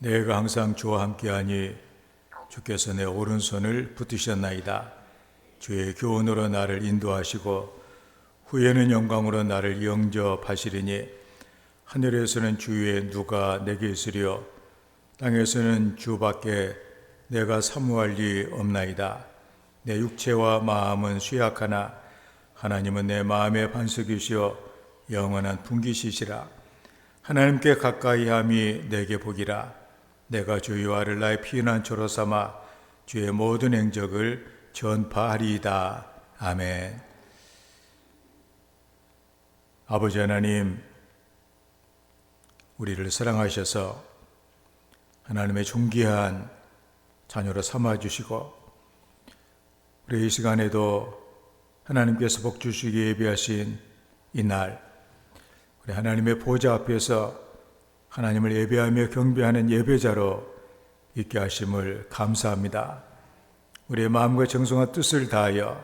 내가 항상 주와 함께하니 주께서 내 오른손을 붙드셨나이다. 주의 교훈으로 나를 인도하시고 후에는 영광으로 나를 영접하시리니 하늘에서는 주 위에 누가 내게 있으리요 땅에서는 주밖에 내가 사모할 리 없나이다. 내 육체와 마음은 쇠약하나 하나님은 내 마음의 반석이시여 영원한 분기시시라. 하나님께 가까이함이 내게 복이라. 내가 주 여호와를 나의 피난처로 삼아 주의 모든 행적을 전파하리이다. 아멘. 아버지 하나님, 우리를 사랑하셔서 하나님의 존귀한 자녀로 삼아주시고 우리 이 시간에도 하나님께서 복 주시기 예비하신 이날, 우리 하나님의 보좌 앞에서 하나님을 예배하며 경배하는 예배자로 있게 하심을 감사합니다. 우리의 마음과 정성과 뜻을 다하여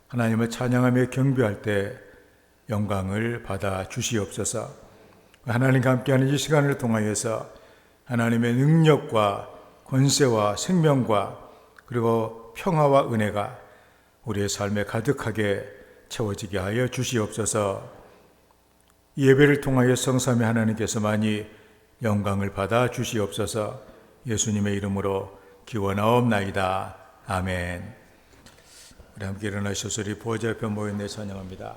하나님을 찬양하며 경배할 때 영광을 받아 주시옵소서. 하나님과 함께하는 이 시간을 통하여서 하나님의 능력과 권세와 생명과 그리고 평화와 은혜가 우리의 삶에 가득하게 채워지게 하여 주시옵소서. 이 예배를 통하여 성삼위 하나님께서 많이 영광을 받아 주시옵소서. 예수님의 이름으로 기원하옵나이다. 아멘. 우리 함께 일어나셔서 우리 보좌 옆에 모였네 찬양합니다.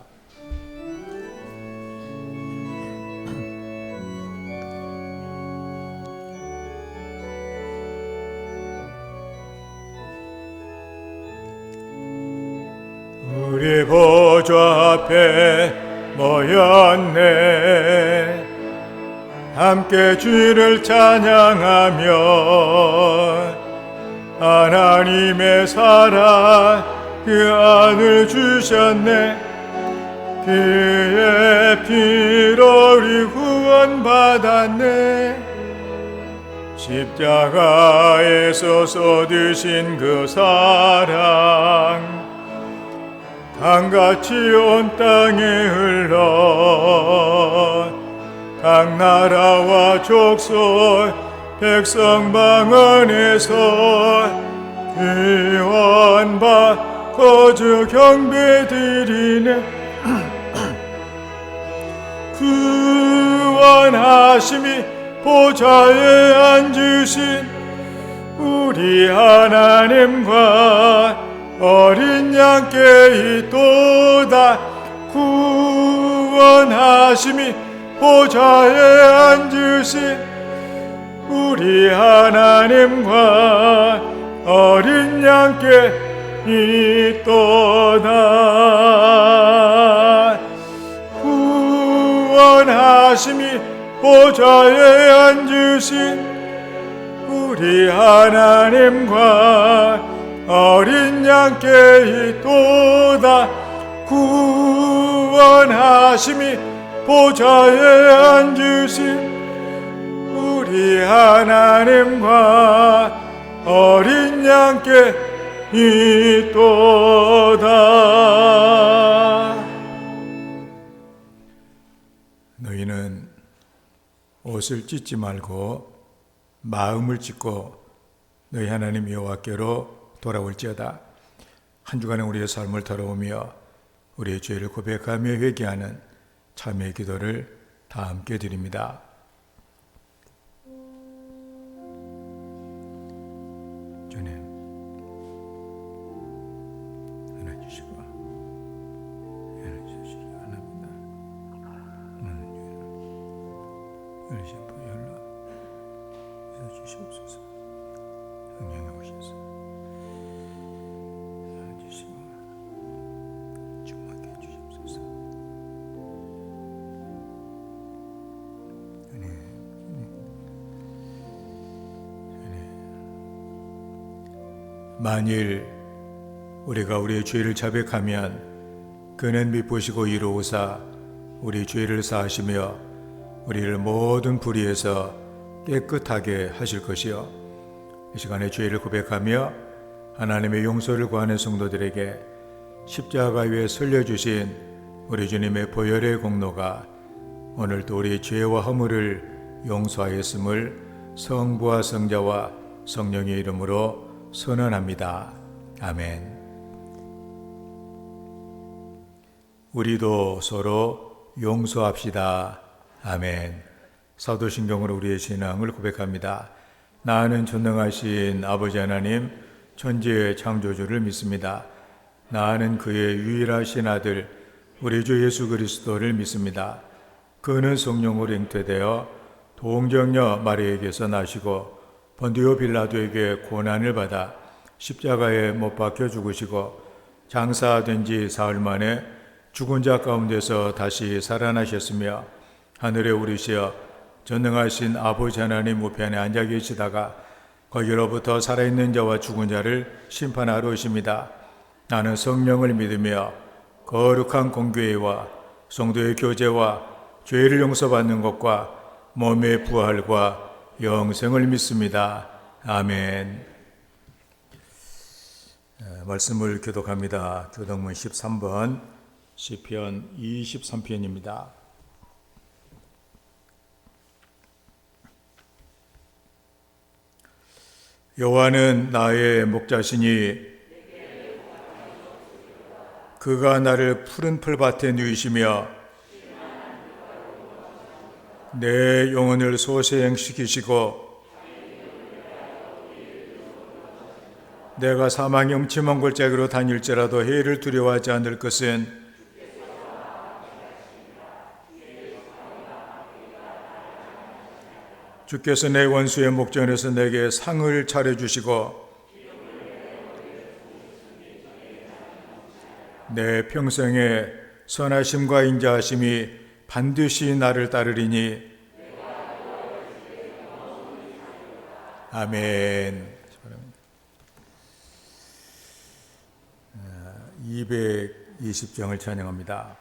우리 보좌 앞에 모였네. 함께 주를 찬양하며 하나님의 사랑 그 안을 주셨네. 그의 피로 우리 구원받았네. 십자가에서 쏟으신 그 사랑 강같이 온 땅에 흘러 각 나라와 족속 백성 방언에서 구원받 거저 경배드리네. 구원하심이 보좌에 앉으신 우리 하나님과 어린 양께 있도다. 구원하심이 보좌에 앉으신 우리 하나님과 어린 양께 있도다. 구원하심이 보좌에 앉으신 우리 하나님과 어린 양께 있도다. 구원하심이 보좌에 앉으신 우리 하나님과 어린 양께 있도다. 너희는 옷을 찢지 말고 마음을 찢고 너희 하나님 여호와께로 돌아올지어다. 한 주간의 우리의 삶을 돌아오며 우리의 죄를 고백하며 회개하는 참회의 기도를 다 함께 드립니다. 주님, 은혜 주시고 은혜 주시기 원합니다. 은혜 주시옵소서. 성령이 오셔서 주시고 충만케 해주시옵소서. 만일 우리가 우리의 죄를 자백하면 그는 미쁘시고 이로우사 우리 죄를 사하시며 우리를 모든 불의에서 깨끗하게 하실 것이요. 이 시간에 죄를 고백하며 하나님의 용서를 구하는 성도들에게 십자가 위에 설려주신 우리 주님의 보혈의 공로가 오늘도 우리 죄와 허물을 용서하였음을 성부와 성자와 성령의 이름으로 선언합니다. 아멘. 우리도 서로 용서합시다. 아멘. 사도신경으로 우리의 신앙을 고백합니다. 나는 전능하신 아버지 하나님, 천지의 창조주를 믿습니다. 나는 그의 유일하신 아들, 우리 주 예수 그리스도를 믿습니다. 그는 성령으로 잉태되어 동정녀 마리에게서 나시고 본디오 빌라도에게 고난을 받아 십자가에 못 박혀 죽으시고 장사된 지 사흘 만에 죽은 자 가운데서 다시 살아나셨으며 하늘에 오르시어 전능하신 아버지 하나님 우편에 앉아 계시다가 거기로부터 살아있는 자와 죽은 자를 심판하러 오십니다. 나는 성령을 믿으며 거룩한 공교회와 성도의 교제와 죄를 용서받는 것과 몸의 부활과 영생을 믿습니다. 아멘. 말씀을 교독합니다. 교독문 13번 시편 23편입니다. 여호와는 나의 목자시니 그가 나를 푸른 풀밭에 누이시며 내 영혼을 소생시키시고 내가 사망의 음침한 골짜기로 다닐지라도 해를 두려워하지 않을 것은 주께서 내 원수의 목전에서 내게 상을 차려주시고 내 평생에 선하심과 인자하심이 반드시 나를 따르리니 아멘. 220장을 찬양합니다.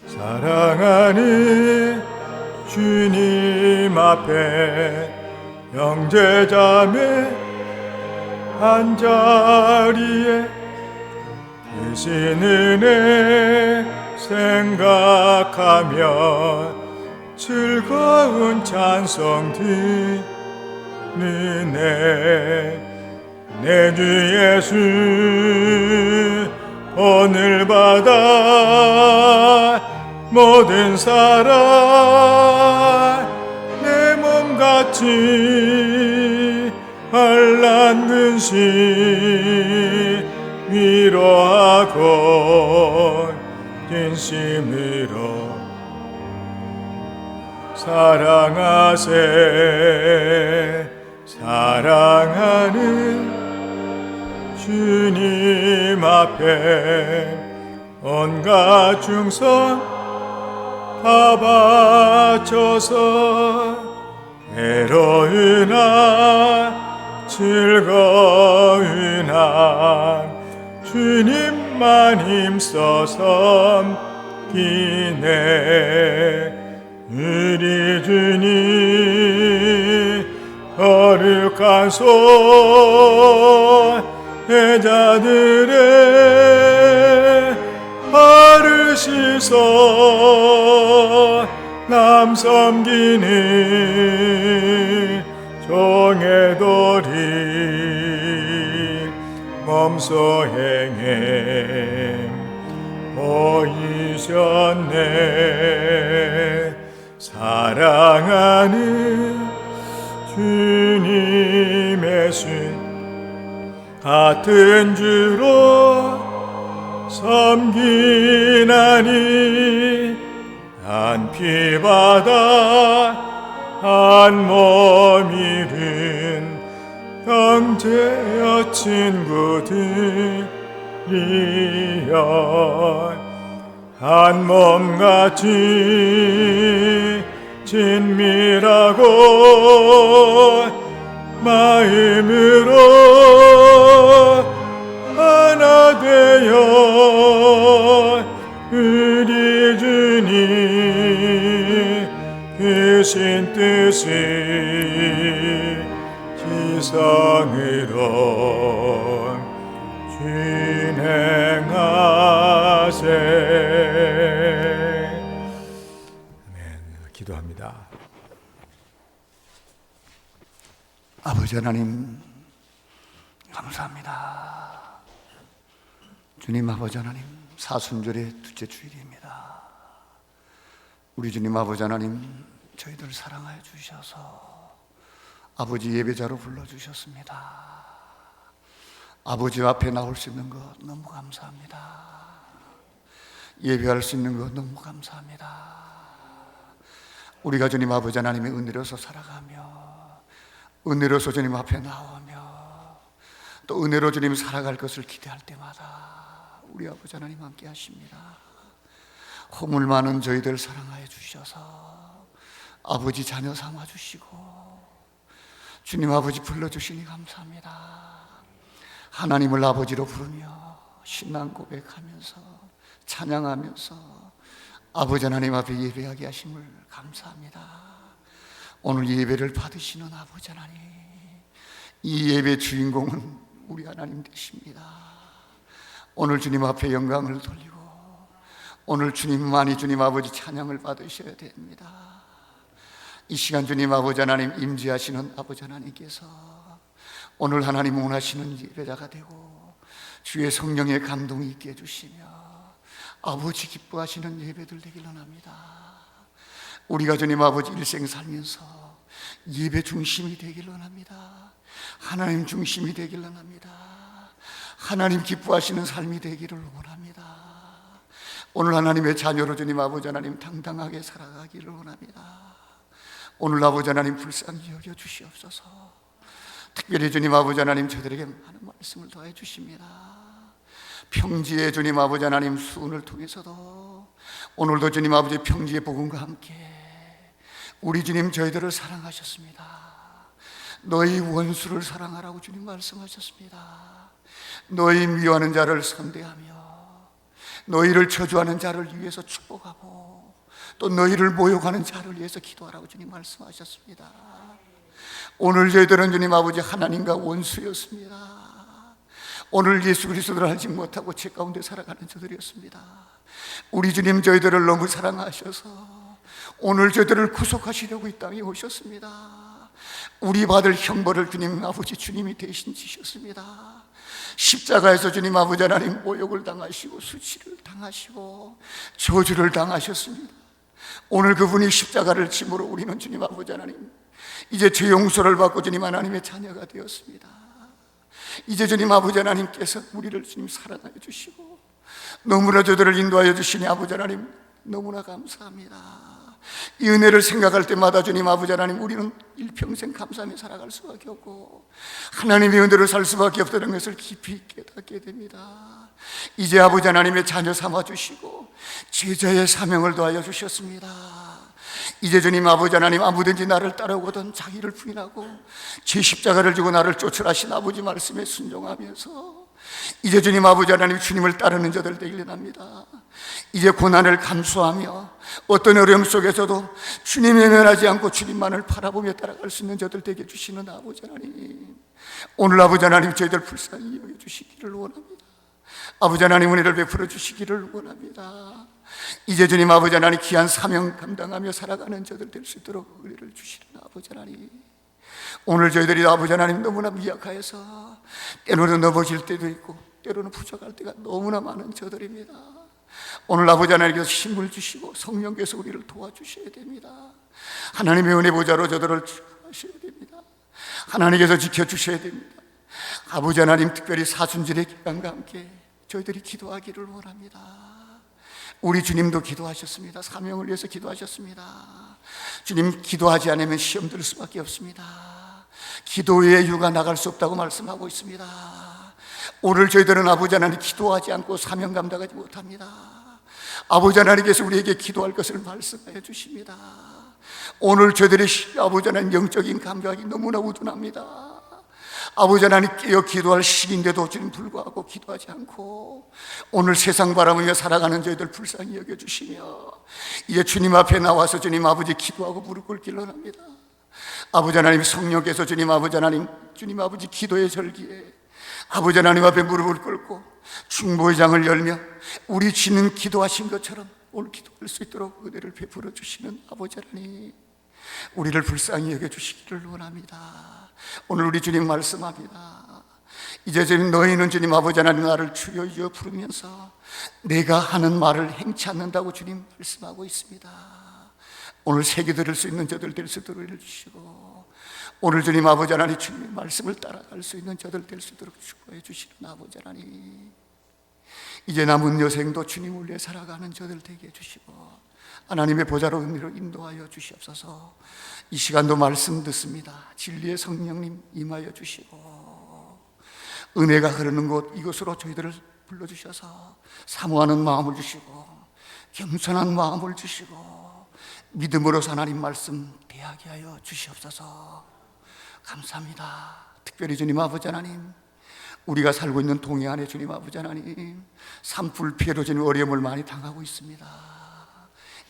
사랑하는 주님 앞에 형제자매 한자리에 계신 은혜 생각하며 즐거운 찬송 드리네. 내 주 예수 본을 받아 모든 사랑 내 몸같이 환난 근심 위로하고 진심으로 사랑하세. 사랑하는 주님 앞에 온갖 충성 다 바쳐서 외로우나 즐거우나 주님만 힘써 섬기네. 우리 주님 거룩한 손 해자들의 발을 씻어 남 섬기는 종의 도리 몸소 행해 보이셨네. 사랑하는 주님의 신 같은 주로 섬기나니 한 피바다 한 몸 이룬 형제여 친구들이여 한 몸같이 친밀하고 마음으로 하나 되어 우리 주님 크신 뜻을 지성으로 진행하세. 아멘. 기도합니다. 아버지 하나님 감사합니다. 주님 아버지 하나님, 사순절의 둘째 주일입니다. 우리 주님 아버지 하나님, 저희들 사랑하여 주셔서 아버지 예배자로 불러주셨습니다. 아버지 앞에 나올 수 있는 것 너무 감사합니다. 예배할 수 있는 것 너무 감사합니다. 우리가 주님 아버지 하나님의 은혜로서 살아가며, 은혜로서 주님 앞에 나오며, 또 은혜로 주님 살아갈 것을 기대할 때마다 우리 아버지 하나님 함께 하십니다. 허물 많은 저희들 사랑하여 주셔서 아버지 자녀 삼아 주시고 주님 아버지 불러주시니 감사합니다. 하나님을 아버지로 부르며 신앙 고백하면서 찬양하면서 아버지 하나님 앞에 예배하게 하심을 감사합니다. 오늘 예배를 받으시는 아버지 하나님, 이 예배 주인공은 우리 하나님 되십니다. 오늘 주님 앞에 영광을 돌리고 오늘 주님만이 주님 아버지 찬양을 받으셔야 됩니다. 이 시간 주님 아버지 하나님 임재하시는 아버지 하나님께서 오늘 하나님 원하시는 예배자가 되고 주의 성령의 감동이 있게 해주시며 아버지 기뻐하시는 예배들 되기를 원합니다. 우리가 주님 아버지 일생 살면서 예배 중심이 되기를 원합니다. 하나님 중심이 되기를 원합니다. 하나님 기뻐하시는 삶이 되기를 원합니다. 오늘 하나님의 자녀로 주님 아버지 하나님 당당하게 살아가기를 원합니다. 오늘 아버지 하나님 불쌍히 여겨 주시옵소서. 특별히 주님 아버지 하나님 저들에게 많은 말씀을 더해 주십니다. 평지의 주님 아버지 하나님 수훈을 통해서도 오늘도 주님 아버지 평지의 복음과 함께 우리 주님 저희들을 사랑하셨습니다. 너희 원수를 사랑하라고 주님 말씀하셨습니다. 너희 미워하는 자를 선대하며 너희를 저주하는 자를 위해서 축복하고 또 너희를 모욕하는 자를 위해서 기도하라고 주님 말씀하셨습니다. 오늘 저희들은 주님 아버지 하나님과 원수였습니다. 오늘 예수 그리스도를 알지 못하고 죄 가운데 살아가는 저들이었습니다. 우리 주님 저희들을 너무 사랑하셔서 오늘 저희들을 구속하시려고 이 땅에 오셨습니다. 우리 받을 형벌을 주님 아버지 주님이 대신 지셨습니다. 십자가에서 주님 아버지 하나님 모욕을 당하시고 수치를 당하시고 저주를 당하셨습니다. 오늘 그분이 십자가를 짐으로 우리는 주님 아버지 하나님 이제 죄 용서를 받고 주님 하나님의 자녀가 되었습니다. 이제 주님 아버지 하나님께서 우리를 주님 사랑하여 주시고 너무나 저들을 인도하여 주시니 아버지 하나님 너무나 감사합니다. 이 은혜를 생각할 때마다 주님 아버지 하나님 우리는 일평생 감사하며 살아갈 수밖에 없고 하나님의 은혜로 살 수밖에 없다는 것을 깊이 깨닫게 됩니다. 이제 아버지 하나님의 자녀 삼아 주시고 제자의 사명을 더하여 주셨습니다. 이제 주님 아버지 하나님 아무든지 나를 따라오거든 자기를 부인하고 제 십자가를 지고 나를 쫓으라신 아버지 말씀에 순종하면서 이제 주님 아버지 하나님 주님을 따르는 자들 되길 원합니다. 이제 고난을 감수하며 어떤 어려움 속에서도 주님의 면하지 않고 주님만을 바라보며 따라갈 수 있는 자들 되게 주시는 아버지 하나님, 오늘 아버지 하나님 저희들 불쌍히 여겨주시기를 원합니다. 아버지 하나님 은혜를 베풀어 주시기를 원합니다. 이제 주님 아버지 하나님 귀한 사명 감당하며 살아가는 자들 될 수 있도록 은혜를 주시는 아버지 하나님, 오늘 저희들이 아버지 하나님 너무나 미약하여서 때로는 넘어질 때도 있고 때로는 부족할 때가 너무나 많은 저들입니다. 오늘 아버지 하나님께서 힘을 주시고 성령께서 우리를 도와주셔야 됩니다. 하나님의 은혜 보좌로 저들을 지켜주셔야 됩니다. 하나님께서 지켜주셔야 됩니다. 아버지 하나님 특별히 사순절의 기간과 함께 저희들이 기도하기를 원합니다. 우리 주님도 기도하셨습니다. 사명을 위해서 기도하셨습니다. 주님 기도하지 않으면 시험 들 수밖에 없습니다. 기도 외에 유가 나갈 수 없다고 말씀하고 있습니다. 오늘 저희들은 아버지 하나님 기도하지 않고 사명 감당하지 못합니다. 아버지 하나님께서 우리에게 기도할 것을 말씀하여 주십니다. 오늘 저희들의 아버지 하나님 영적인 감각이 너무나 우둔합니다. 아버지 하나님 깨어 기도할 시기인데도 지금 불구하고 기도하지 않고 오늘 세상 바라보며 살아가는 저희들 불쌍히 여겨주시며 이제 주님 앞에 나와서 주님 아버지 기도하고 무릎 꿇기를 원합니다. 아버지 하나님 성령께서 주님 아버지 하나님 주님 아버지 기도의 절기에 아버지 하나님 앞에 무릎을 꿇고 중보의 장을 열며 우리 주님 기도하신 것처럼 오늘 기도할 수 있도록 은혜를 베풀어 주시는 아버지 하나님, 우리를 불쌍히 여겨주시기를 원합니다. 오늘 우리 주님 말씀합니다. 이제는 너희는 주님 아버지 하나님 나를 주여 주여 부르면서 내가 하는 말을 행치 않는다고 주님 말씀하고 있습니다. 오늘 새겨 들을 수 있는 저들 될 수 있도록 해주시고, 오늘 주님 아버지 하나님 주님의 말씀을 따라갈 수 있는 저들 될 수 있도록 축복해 주시는 아버지 하나님, 이제 남은 여생도 주님을 위해 살아가는 저들 되게 해주시고 하나님의 보좌로 은혜로 인도하여 주시옵소서. 이 시간도 말씀 듣습니다. 진리의 성령님 임하여 주시고 은혜가 흐르는 곳 이곳으로 저희들을 불러주셔서 사모하는 마음을 주시고 겸손한 마음을 주시고 믿음으로 하나님 말씀 대하게 하여 주시옵소서. 감사합니다. 특별히 주님 아버지 하나님, 우리가 살고 있는 동해 안에 주님 아버지 하나님, 산불 피해로 주님 어려움을 많이 당하고 있습니다.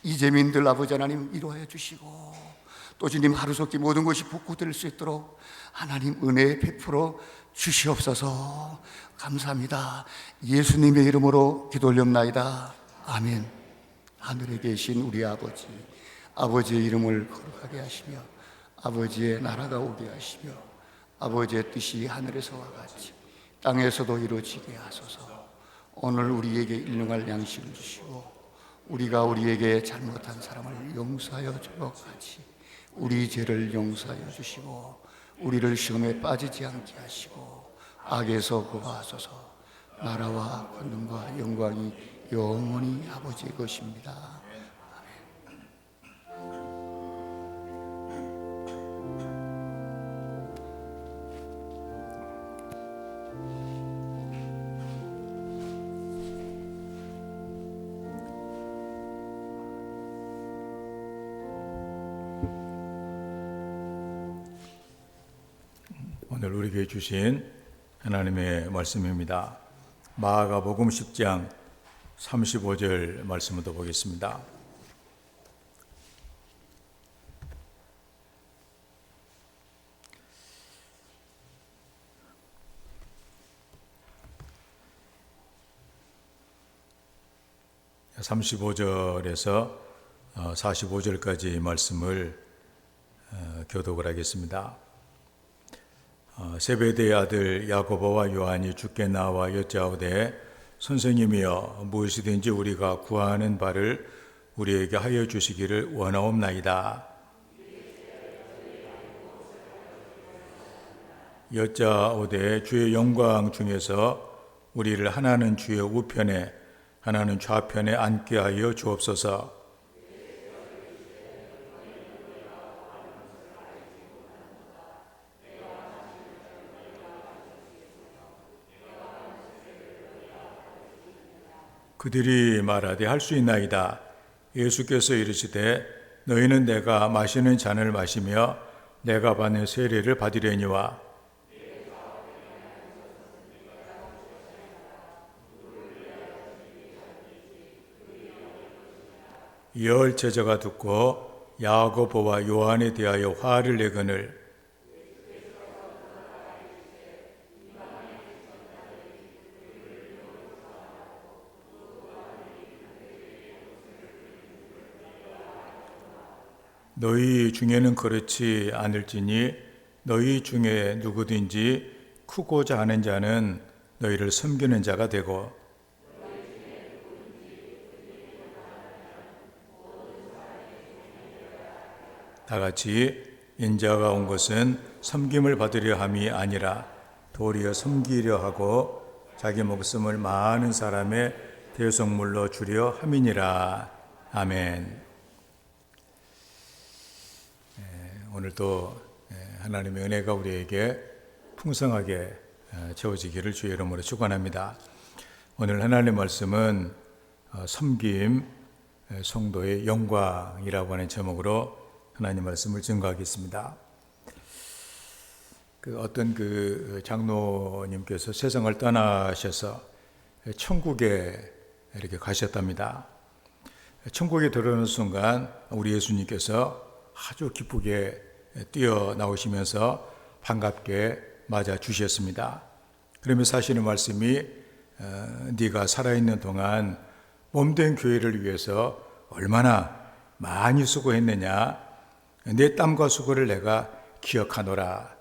이재민들 아버지 하나님 위로해 주시고 또 주님 하루속히 모든 것이 복구될 수 있도록 하나님 은혜 베풀어 주시옵소서. 감사합니다. 예수님의 이름으로 기도 올렵나이다. 아멘. 하늘에 계신 우리 아버지, 아버지의 이름을 거룩하게 하시며 아버지의 나라가 오게 하시며 아버지의 뜻이 하늘에서와 같이 땅에서도 이루어지게 하소서. 오늘 우리에게 일용할 양식을 주시고 우리가 우리에게 잘못한 사람을 용서하여 주고 같이 우리 죄를 용서하여 주시고 우리를 시험에 빠지지 않게 하시고 악에서 구하소서. 나라와 권능과 영광이 영원히 아버지의 것입니다. 오늘 우리에게 주신 하나님의 말씀입니다. 마가복음 10장 35절 말씀을 더 보겠습니다. (35절에서) 45절까지 말씀을 교독을 하겠습니다. 세베대의 아들 야고보와 요한이 주께 나와 여짜오되 선생님이여, 무엇이든지 우리가 구하는 바를 우리에게 하여 주시기를 원하옵나이다. 여짜오되 주의 영광 중에서 우리를 하나는 주의 우편에 하나는 좌편에 앉게 하여 주옵소서. 그들이 말하되 할 수 있나이다. 예수께서 이르시되 너희는 내가 마시는 잔을 마시며 내가 받는 세례를 받으려니와 열 제자가 듣고 야고보와 요한에 대하여 화를 내거늘 너희 중에는 그렇지 않을지니 너희 중에 누구든지 크고자 하는 자는 너희를 섬기는 자가 되고 다같이 인자가 온 것은 섬김을 받으려 함이 아니라 도리어 섬기려 하고 자기 목숨을 많은 사람의 대속물로 주려 함이니라. 아멘. 오늘도 하나님의 은혜가 우리에게 풍성하게 채워지기를 주의 이름으로 축원합니다. 오늘 하나님의 말씀은 섬김, 성도의 영광이라고 하는 제목으로 하나님 말씀을 증거하겠습니다. 어떤 장로님께서 세상을 떠나셔서 천국에 이렇게 가셨답니다. 천국에 들어오는 순간 우리 예수님께서 아주 기쁘게 뛰어나오시면서 반갑게 맞아 주셨습니다. 그러면서 하시는 말씀이 네가 살아있는 동안 몸된 교회를 위해서 얼마나 많이 수고했느냐. 내 땀과 수고를 내가 기억하노라.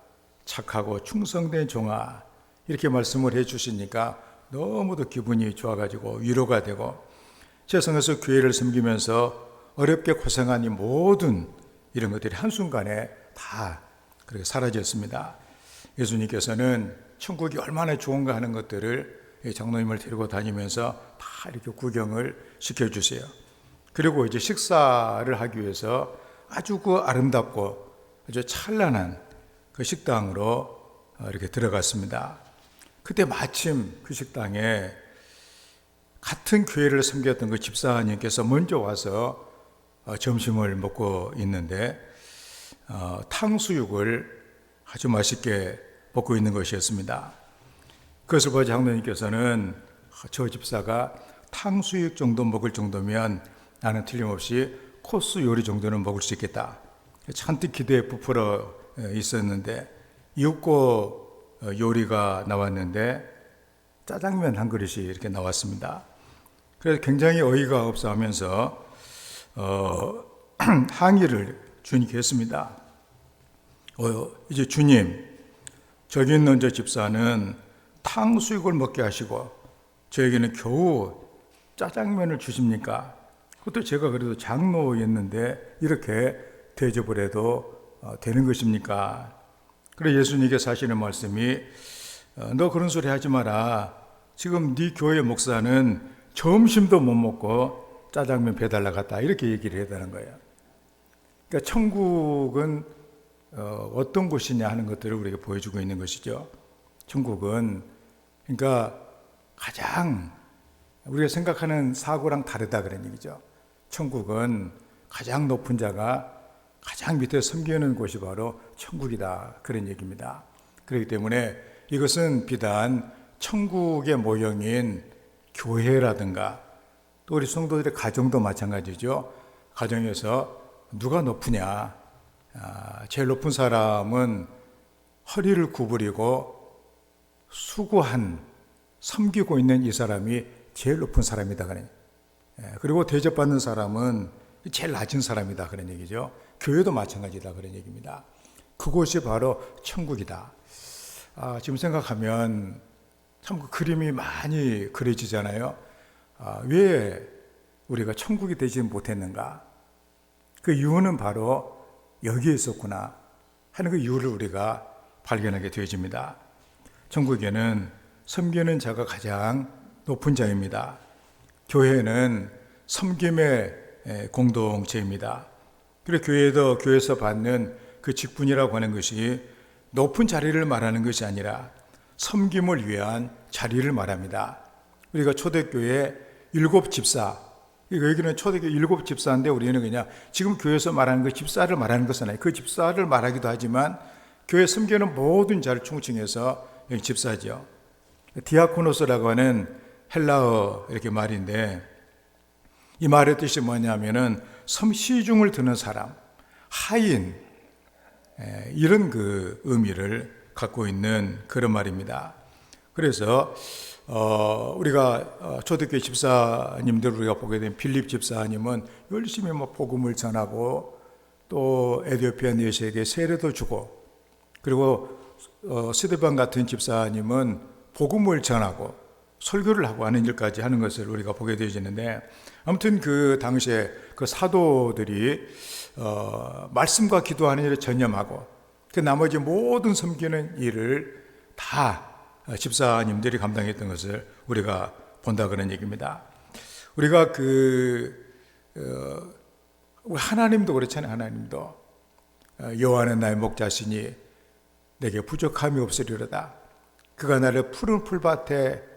착하고 충성된 종아. 이렇게 말씀을 해 주시니까 너무도 기분이 좋아가지고 위로가 되고, 세상에서 교회를 섬기면서 어렵게 고생한 이 모든 이런 것들이 한순간에 다 그렇게 사라졌습니다. 예수님께서는 천국이 얼마나 좋은가 하는 것들을 장로님을 데리고 다니면서 다 이렇게 구경을 시켜주세요. 그리고 이제 식사를 하기 위해서 아주 그 아름답고 아주 찬란한 그 식당으로 이렇게 들어갔습니다. 그때 마침 그 식당에 같은 교회를 섬겼던 그 집사님께서 먼저 와서 점심을 먹고 있는데 탕수육을 아주 맛있게 먹고 있는 것이었습니다. 그것을 보자 장로님께서는 저 집사가 탕수육 정도 먹을 정도면 나는 틀림없이 코스 요리 정도는 먹을 수 있겠다. 잔뜩 기대에 부풀어 있었는데 이윽고 요리가 나왔는데 짜장면 한 그릇이 이렇게 나왔습니다. 그래서 굉장히 어이가 없어 하면서 항의를 주님께 했습니다. 이제 주님, 저기 있는 저 집사는 탕수육을 먹게 하시고 저에게는 겨우 짜장면을 주십니까? 그것도 제가 그래도 장로였는데 이렇게 대접을 해도 되는 것입니까? 그래 예수님께서 하시는 말씀이 너 그런 소리 하지 마라. 지금 네 교회 목사는 점심도 못 먹고 짜장면 배달 나갔다. 이렇게 얘기를 해야 되는 거예요. 그러니까 천국은 어떤 곳이냐 하는 것들을 우리에게 보여주고 있는 것이죠. 천국은 그러니까 가장 우리가 생각하는 사고랑 다르다 그런 얘기죠. 천국은 가장 높은 자가 가장 밑에 섬기는 곳이 바로 천국이다 그런 얘기입니다. 그렇기 때문에 이것은 비단 천국의 모형인 교회라든가 또 우리 성도들의 가정도 마찬가지죠. 가정에서 누가 높으냐, 제일 높은 사람은 허리를 구부리고 수고한 섬기고 있는 이 사람이 제일 높은 사람이다 그런. 그리고 대접받는 사람은 제일 낮은 사람이다 그런 얘기죠. 교회도 마찬가지다 그런 얘기입니다. 그곳이 바로 천국이다. 지금 생각하면 참 그 그림이 많이 그려지잖아요. 왜 우리가 천국이 되지 못했는가? 그 이유는 바로 여기에 있었구나 하는 그 이유를 우리가 발견하게 되어집니다. 천국에는 섬기는 자가 가장 높은 자입니다. 교회는 섬김의 공동체입니다. 그리고 교회에서 받는 그 직분이라고 하는 것이 높은 자리를 말하는 것이 아니라 섬김을 위한 자리를 말합니다. 우리가 초대교회 7 집사, 여기는 초대교회 7 집사인데 우리는 그냥 지금 교회에서 말하는 그 집사를 말하는 것은 아니에요. 그 집사를 말하기도 하지만 교회 섬기는 모든 자를 총칭해서 집사죠. 디아코노스라고 하는 헬라어 이렇게 말인데 이 말의 뜻이 뭐냐면은 시중을 드는 사람, 하인, 이런 그 의미를 갖고 있는 그런 말입니다. 그래서 우리가 초대교회 집사님들 우리가 보게 된 필립 집사님은 열심히 복음을 전하고 또 에티오피아 내시에게 세례도 주고 그리고 스데반 같은 집사님은 복음을 전하고 설교를 하고 하는 일까지 하는 것을 우리가 보게 되어지는데 아무튼 그 당시에 그 사도들이 말씀과 기도하는 일에 전념하고 그 나머지 모든 섬기는 일을 다 집사님들이 감당했던 것을 우리가 본다 그런 얘기입니다. 우리가 하나님도 그렇잖아요. 하나님도 여호와는 나의 목자시니 내게 부족함이 없으리로다. 그가 나를 푸른 풀밭에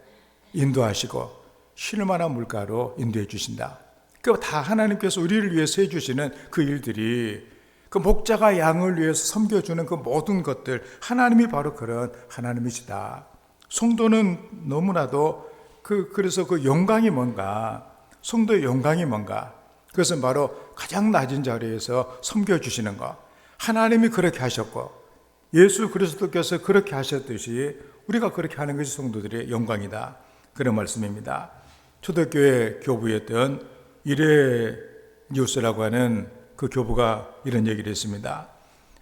인도하시고 쉴 만한 물가로 인도해 주신다. 그 다 하나님께서 우리를 위해서 해주시는 그 일들이 그 목자가 양을 위해서 섬겨주는 그 모든 것들 하나님이 바로 그런 하나님이시다. 성도는 너무나도 그래서 그 영광이 뭔가 성도의 영광이 뭔가 그것은 바로 가장 낮은 자리에서 섬겨주시는 것. 하나님이 그렇게 하셨고 예수 그리스도께서 그렇게 하셨듯이 우리가 그렇게 하는 것이 성도들의 영광이다. 그런 말씀입니다. 초대교회 교부였던 이레 뉴스라고 하는 그 교부가 이런 얘기를 했습니다.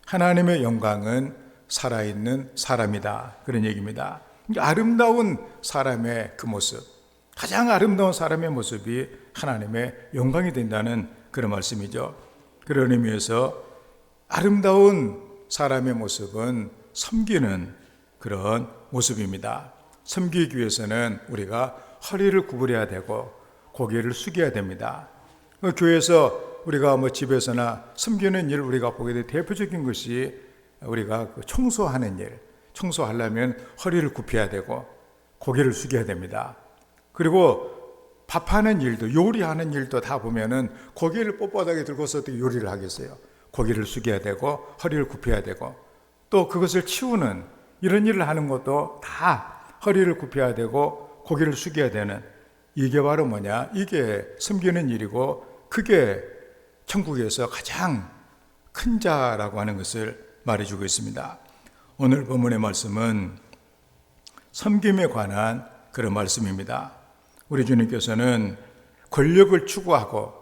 하나님의 영광은 살아있는 사람이다. 그런 얘기입니다. 아름다운 사람의 그 모습, 가장 아름다운 사람의 모습이 하나님의 영광이 된다는 그런 말씀이죠. 그런 의미에서 아름다운 사람의 모습은 섬기는 그런 모습입니다. 섬기기 위해서는 우리가 허리를 구부려야 되고 고개를 숙여야 됩니다. 교회에서 우리가 집에서나 섬기는 일 우리가 보게 될 대표적인 것이 우리가 청소하는 일, 청소하려면 허리를 굽혀야 되고 고개를 숙여야 됩니다. 그리고 밥하는 일도, 요리하는 일도 다 보면은 고개를 뻣뻣하게 들고서 어떻게 요리를 하겠어요? 고개를 숙여야 되고 허리를 굽혀야 되고 또 그것을 치우는 이런 일을 하는 것도 다 허리를 굽혀야 되고 고개를 숙여야 되는, 이게 바로 뭐냐? 이게 섬기는 일이고 그게 천국에서 가장 큰 자라고 하는 것을 말해주고 있습니다. 오늘 본문의 말씀은 섬김에 관한 그런 말씀입니다. 우리 주님께서는 권력을 추구하고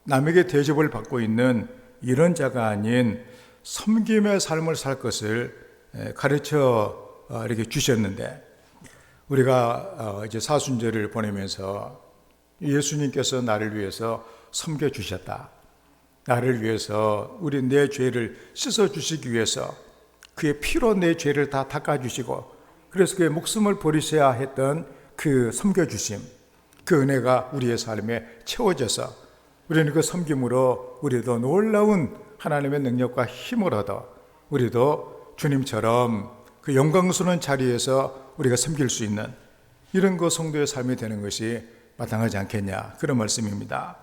남에게 대접을 받고 있는 이런 자가 아닌 섬김의 삶을 살 것을 가르쳐 이렇게 주셨는데, 우리가 이제 사순절을 보내면서 예수님께서 나를 위해서 섬겨 주셨다. 나를 위해서 내 죄를 씻어 주시기 위해서 그의 피로 내 죄를 다 닦아 주시고, 그래서 그의 목숨을 버리셔야 했던 그 섬겨 주심, 그 은혜가 우리의 삶에 채워져서 우리는 그 섬김으로 우리도 놀라운 하나님의 능력과 힘을 얻어 우리도 주님처럼 그 영광스러운 자리에서 우리가 섬길 수 있는 이런 그 성도의 삶이 되는 것이 마땅하지 않겠냐, 그런 말씀입니다.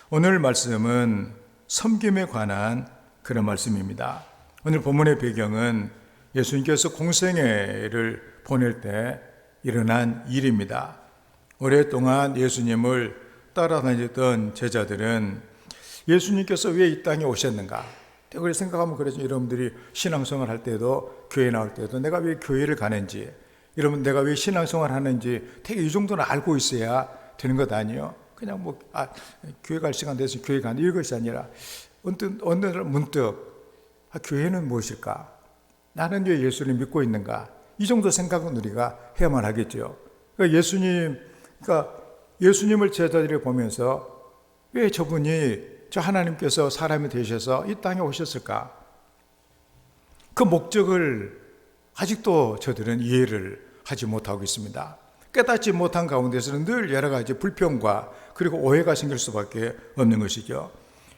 오늘 말씀은 섬김에 관한 그런 말씀입니다. 오늘 본문의 배경은 예수님께서 공생애를 보낼 때 일어난 일입니다. 오랫동안 예수님을 따라다녔던 제자들은 예수님께서 왜 이 땅에 오셨는가? 그걸 생각하면 그러죠. 여러분들이 신앙생활 할 때도, 교회 나올 때도 내가 왜 교회를 가는지, 여러분 내가 왜 신앙생활 하는지 되게 이 정도는 알고 있어야 되는 것 아니에요? 그냥 교회 갈 시간 돼서 교회 가는 이것이 아니라 어느 날 문득 교회는 무엇일까? 나는 왜 예수를 믿고 있는가? 이 정도 생각은 우리가 해야만 하겠죠. 그러니까 예수님을 제자들이 보면서 왜 저분이, 저 하나님께서 사람이 되셔서 이 땅에 오셨을까? 그 목적을 아직도 저들은 이해를 하지 못하고 있습니다. 깨닫지 못한 가운데서는 늘 여러 가지 불평과 그리고 오해가 생길 수밖에 없는 것이죠.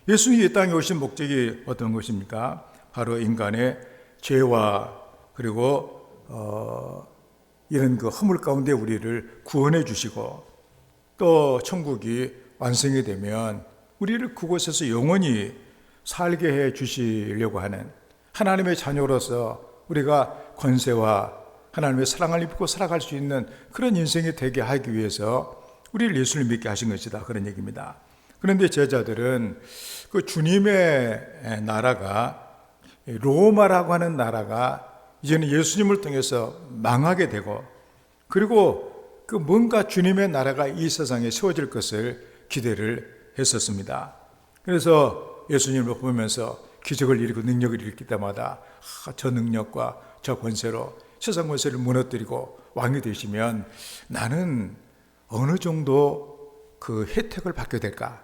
예수님이 이 땅에 오신 목적이 어떤 것입니까? 바로 인간의 죄와 그리고 이런 그 허물 가운데 우리를 구원해 주시고, 또 천국이 완성이 되면 우리를 그곳에서 영원히 살게 해 주시려고 하는, 하나님의 자녀로서 우리가 권세와 하나님의 사랑을 입고 살아갈 수 있는 그런 인생이 되게 하기 위해서 우리를 예수를 믿게 하신 것이다, 그런 얘기입니다. 그런데 제자들은 그 주님의 나라가, 로마라고 하는 나라가 이제는 예수님을 통해서 망하게 되고, 그리고 그 뭔가 주님의 나라가 이 세상에 세워질 것을 기대를 했었습니다. 그래서 예수님을 보면서 기적을 일으키고 능력을 일으킬 때마다 저 능력과 저 권세로 세상 권세를 무너뜨리고 왕이 되시면 나는 어느 정도 그 혜택을 받게 될까?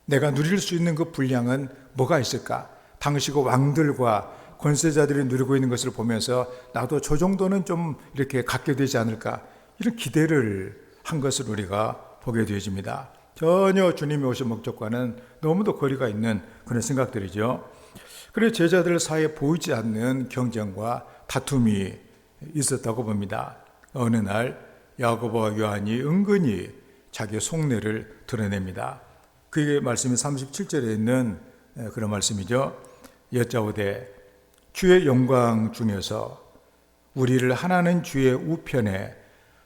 내가 누릴 수 있는 그 분량은 뭐가 있을까? 당시 그 왕들과 권세자들이 누리고 있는 것을 보면서 나도 저 정도는 좀 이렇게 갖게 되지 않을까? 이런 기대를 한 것을 우리가 보게 되어집니다. 전혀 주님이 오신 목적과는 너무도 거리가 있는 그런 생각들이죠. 그래서 제자들 사이에 보이지 않는 경쟁과 다툼이 있었다고 봅니다. 어느 날 야고보와 요한이 은근히 자기의 속내를 드러냅니다. 그게 말씀이 37절에 있는 그런 말씀이죠. 여짜오되 주의 영광 중에서 우리를 하나는 주의 우편에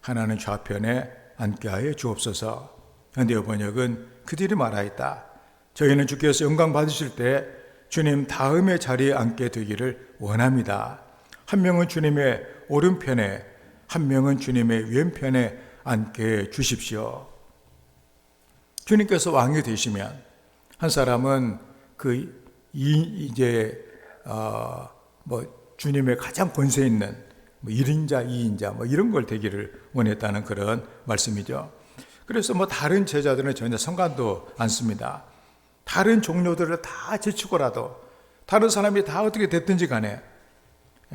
하나는 좌편에 앉게 하여 주옵소서. 그런데 번역은 그들이 말하였다. 저희는 주께서 영광 받으실 때 주님 다음의 자리에 앉게 되기를 원합니다. 한 명은 주님의 오른편에, 한 명은 주님의 왼편에 앉게 주십시오. 주님께서 왕이 되시면 한 사람은 주님의 가장 권세 있는 1인자, 2인자 이런 걸 되기를 원했다는 그런 말씀이죠. 그래서 다른 제자들은 전혀 상관도 않습니다. 다른 종료들을 다 제치고라도 다른 사람이 다 어떻게 됐든지 간에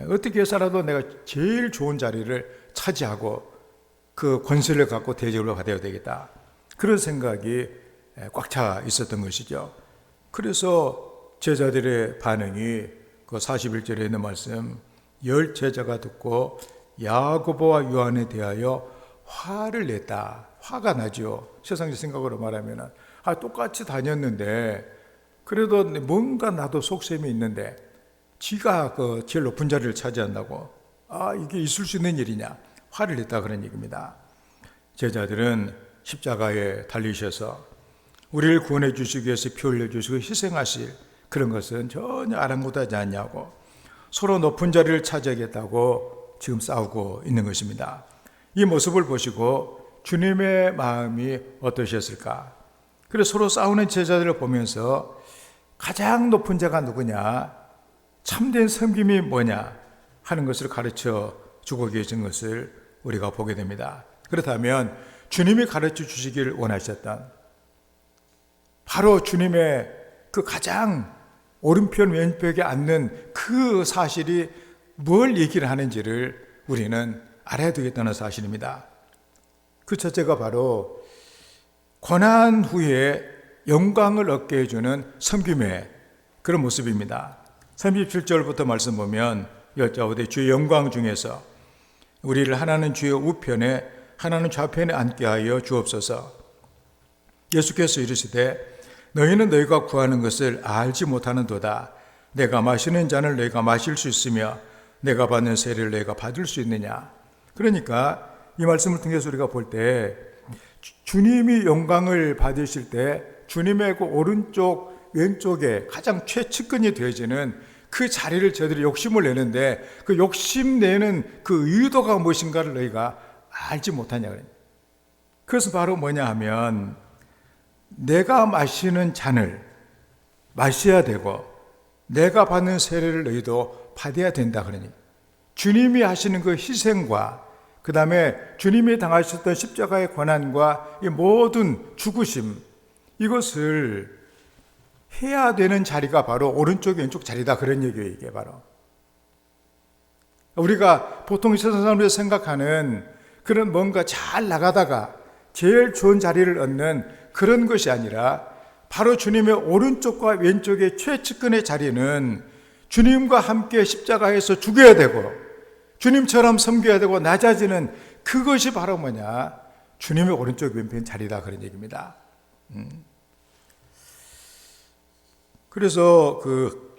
어떻게 해서라도 내가 제일 좋은 자리를 차지하고 그 권세를 갖고 대접을 받아야 되겠다. 그런 생각이 꽉 차 있었던 것이죠. 그래서 제자들의 반응이 그 41절에 있는 말씀, 10 제자가 듣고 야고보와 요한에 대하여 화를 냈다. 화가 나죠. 세상의 생각으로 말하면 똑같이 다녔는데 그래도 뭔가 나도 속셈이 있는데 지가 그 제일 높은 자리를 차지한다고 이게 있을 수 있는 일이냐 화를 냈다 그런 얘기입니다. 제자들은 십자가에 달리셔서 우리를 구원해 주시기 위해서 피 흘려 주시고 희생하실 그런 것은 전혀 아랑곳하지 않냐고 서로 높은 자리를 차지하겠다고 지금 싸우고 있는 것입니다. 이 모습을 보시고 주님의 마음이 어떠셨을까? 그래서 서로 싸우는 제자들을 보면서 가장 높은 자가 누구냐? 참된 섬김이 뭐냐? 하는 것을 가르쳐 주고 계신 것을 우리가 보게 됩니다. 그렇다면 주님이 가르쳐 주시기를 원하셨던 바로 주님의 그 가장 오른편 왼벽에 앉는 그 사실이 뭘 얘기를 하는지를 우리는 알아야 되겠다는 사실입니다. 그 첫째가 바로 고난 후에 영광을 얻게 해주는 섬김의 그런 모습입니다. 37절부터 말씀 보면 여짜오되 주의 영광 중에서 우리를 하나는 주의 우편에 하나는 좌편에 앉게 하여 주옵소서. 예수께서 이르시되 너희는 너희가 구하는 것을 알지 못하는도다. 내가 마시는 잔을 너희가 마실 수 있으며 내가 받는 세례를 너희가 받을 수 있느냐. 그러니까 이 말씀을 통해서 우리가 볼 때 주님이 영광을 받으실 때 주님의 그 오른쪽 왼쪽에 가장 최측근이 되어지는 그 자리를 저들이 욕심을 내는데 그 욕심내는 그 의도가 무엇인가를 너희가 알지 못하냐. 그것은 바로 뭐냐 하면 내가 마시는 잔을 마셔야 되고 내가 받는 세례를 너희도 받아야 된다 그러니 주님이 하시는 그 희생과 그 다음에 주님이 당하셨던 십자가의 고난과 이 모든 죽으심 이것을 해야 되는 자리가 바로 오른쪽 왼쪽 자리다 그런 얘기예요. 이게 바로 우리가 보통 세상 사람들이 생각하는 그런 뭔가 잘 나가다가 제일 좋은 자리를 얻는 그런 것이 아니라 바로 주님의 오른쪽과 왼쪽의 최측근의 자리는 주님과 함께 십자가에서 죽어야 되고 주님처럼 섬겨야 되고 낮아지는 그것이 바로 뭐냐? 주님의 오른쪽 왼편 자리다 그런 얘기입니다. 그래서 그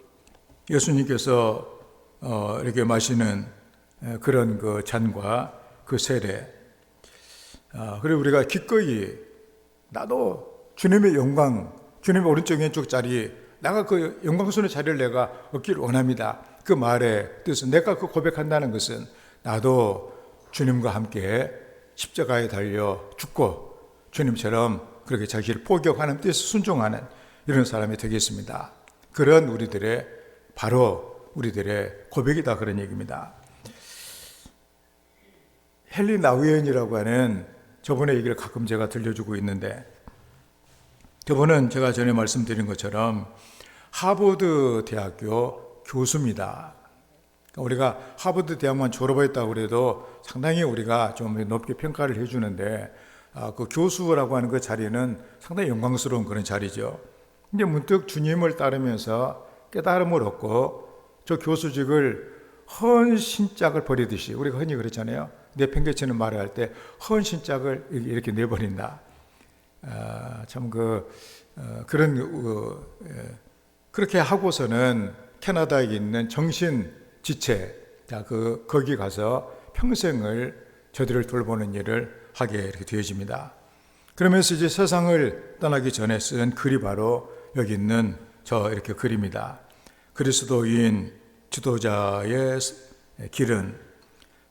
예수님께서 이렇게 마시는 그런 그 잔과 그 세례 그리고 우리가 기꺼이 나도 주님의 영광 주님의 오른쪽 왼쪽 자리 내가 그 영광스러운 자리를 내가 얻기를 원합니다. 그 말의 뜻은 내가 그 고백한다는 것은 나도 주님과 함께 십자가에 달려 죽고 주님처럼 그렇게 자기를 포기하는 뜻에 순종하는 이런 사람이 되겠습니다. 그런 우리들의 바로 우리들의 고백이다 그런 얘기입니다. 헨리 나우엔이라고 하는 저분의 얘기를 가끔 제가 들려주고 있는데 저분은 제가 전에 말씀드린 것처럼 하버드 대학교 교수입니다. 우리가 하버드 대학만 졸업했다고 그래도 상당히 우리가 좀 높게 평가를 해주는데 그 교수라고 하는 그 자리는 상당히 영광스러운 그런 자리죠. 근데 문득 주님을 따르면서 깨달음을 얻고 저 교수직을 헌신짝을 버리듯이 우리가 흔히 그렇잖아요. 내팽개치는 말을 할 때 헌신짝을 이렇게 내버린다. 참 그렇게 하고서는 캐나다에 있는 정신 지체 거기 가서 평생을 저들을 돌보는 일을 하게 이렇게 되어집니다. 그러면서 이제 세상을 떠나기 전에 쓴 글이 바로 여기 있는 저 이렇게 글입니다. 그리스도인 지도자의 길은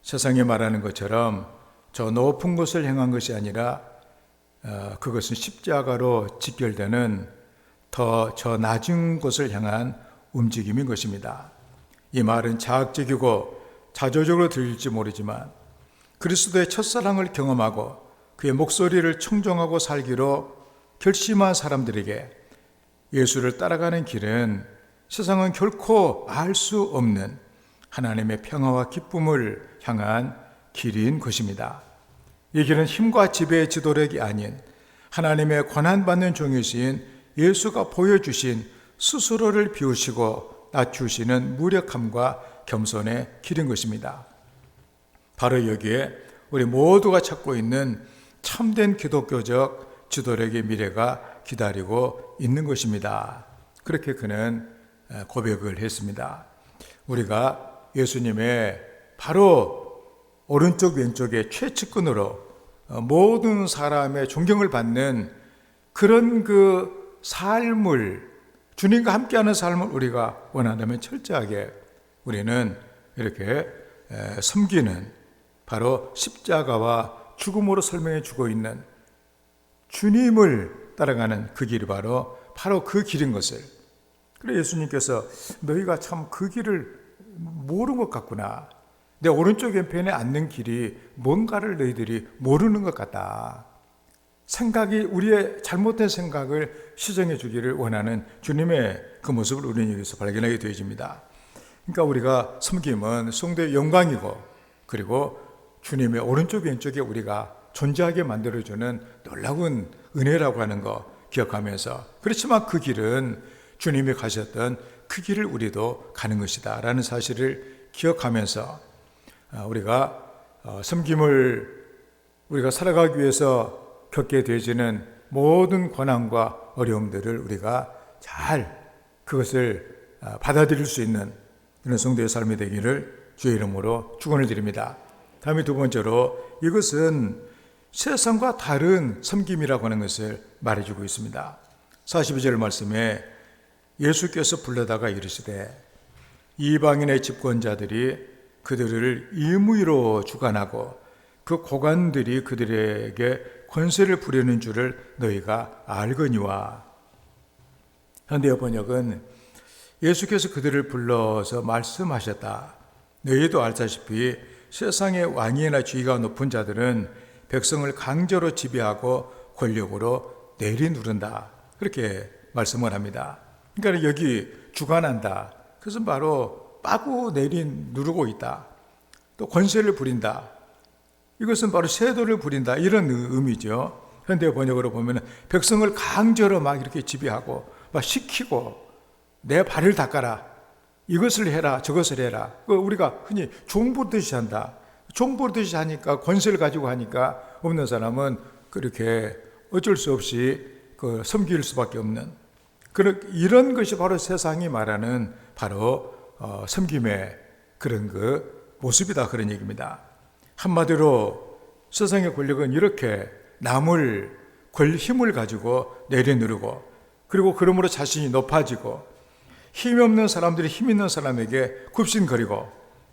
세상이 말하는 것처럼 저 높은 곳을 향한 것이 아니라 그것은 십자가로 직결되는 더 저 낮은 곳을 향한 움직임인 것입니다. 이 말은 자학적이고 자조적으로 들릴지 모르지만 그리스도의 첫사랑을 경험하고 그의 목소리를 청종하고 살기로 결심한 사람들에게 예수를 따라가는 길은 세상은 결코 알 수 없는 하나님의 평화와 기쁨을 향한 길인 것입니다. 이 길은 힘과 지배의 지도력이 아닌 하나님의 권한받는 종이신 예수가 보여주신 스스로를 비우시고 낮추시는 무력함과 겸손의 길인 것입니다. 바로 여기에 우리 모두가 찾고 있는 참된 기독교적 지도력의 미래가 기다리고 있는 것입니다. 그렇게 그는 고백을 했습니다. 우리가 예수님의 바로 오른쪽 왼쪽의 최측근으로 모든 사람의 존경을 받는 그런 그 삶을, 주님과 함께하는 삶을 우리가 원한다면 철저하게 우리는 이렇게 섬기는, 바로 십자가와 죽음으로 설명해 주고 있는 주님을 따라가는 그 길이 바로 그 길인 것을, 그래 예수님께서 너희가 참 그 길을 모르는 것 같구나, 내 오른쪽 왼편에 앉는 길이 뭔가를 너희들이 모르는 것 같다, 생각이, 우리의 잘못된 생각을 시정해 주기를 원하는 주님의 그 모습을 우리는 여기서 발견하게 되어집니다. 그러니까 우리가 섬김은 성도의 영광이고, 그리고 주님의 오른쪽 왼쪽에 우리가 존재하게 만들어주는 놀라운 은혜라고 하는 거 기억하면서, 그렇지만 그 길은 주님이 가셨던 그 길을 우리도 가는 것이다 라는 사실을 기억하면서 우리가 섬김을 우리가 살아가기 위해서 겪게 되어지는 모든 고난과 어려움들을 우리가 잘 그것을 받아들일 수 있는 그런 성도의 삶이 되기를 주의 이름으로 축원을 드립니다. 다음에 두 번째로, 이것은 세상과 다른 섬김이라고 하는 것을 말해주고 있습니다. 42절 말씀에 예수께서 불러다가 이르시되 이방인의 집권자들이 그들을 임의로 주관하고 그 고관들이 그들에게 권세를 부리는 줄을 너희가 알거니와. 현대 번역은 예수께서 그들을 불러서 말씀하셨다. 너희도 알다시피 세상의 왕이나 지위가 높은 자들은 백성을 강제로 지배하고 권력으로 내리누른다. 그렇게 말씀을 합니다. 그러니까 여기 주관한다. 그것은 바로 빠고 내리누르고 있다. 또 권세를 부린다. 이것은 바로 세도를 부린다. 이런 의미죠. 현대 번역으로 보면 백성을 강제로 막 이렇게 지배하고 막 시키고, 내 발을 닦아라, 이것을 해라, 저것을 해라. 우리가 흔히 종부듯이 한다. 종부듯이 하니까, 권세를 가지고 하니까 없는 사람은 그렇게 어쩔 수 없이 섬길 수밖에 없는, 이런 것이 바로 세상이 말하는 바로 섬김의 그런 그 모습이다, 그런 얘기입니다. 한마디로 세상의 권력은 이렇게 남을 힘을 가지고 내려누르고, 그리고 그러므로 자신이 높아지고, 힘이 없는 사람들이 힘 있는 사람에게 굽신거리고,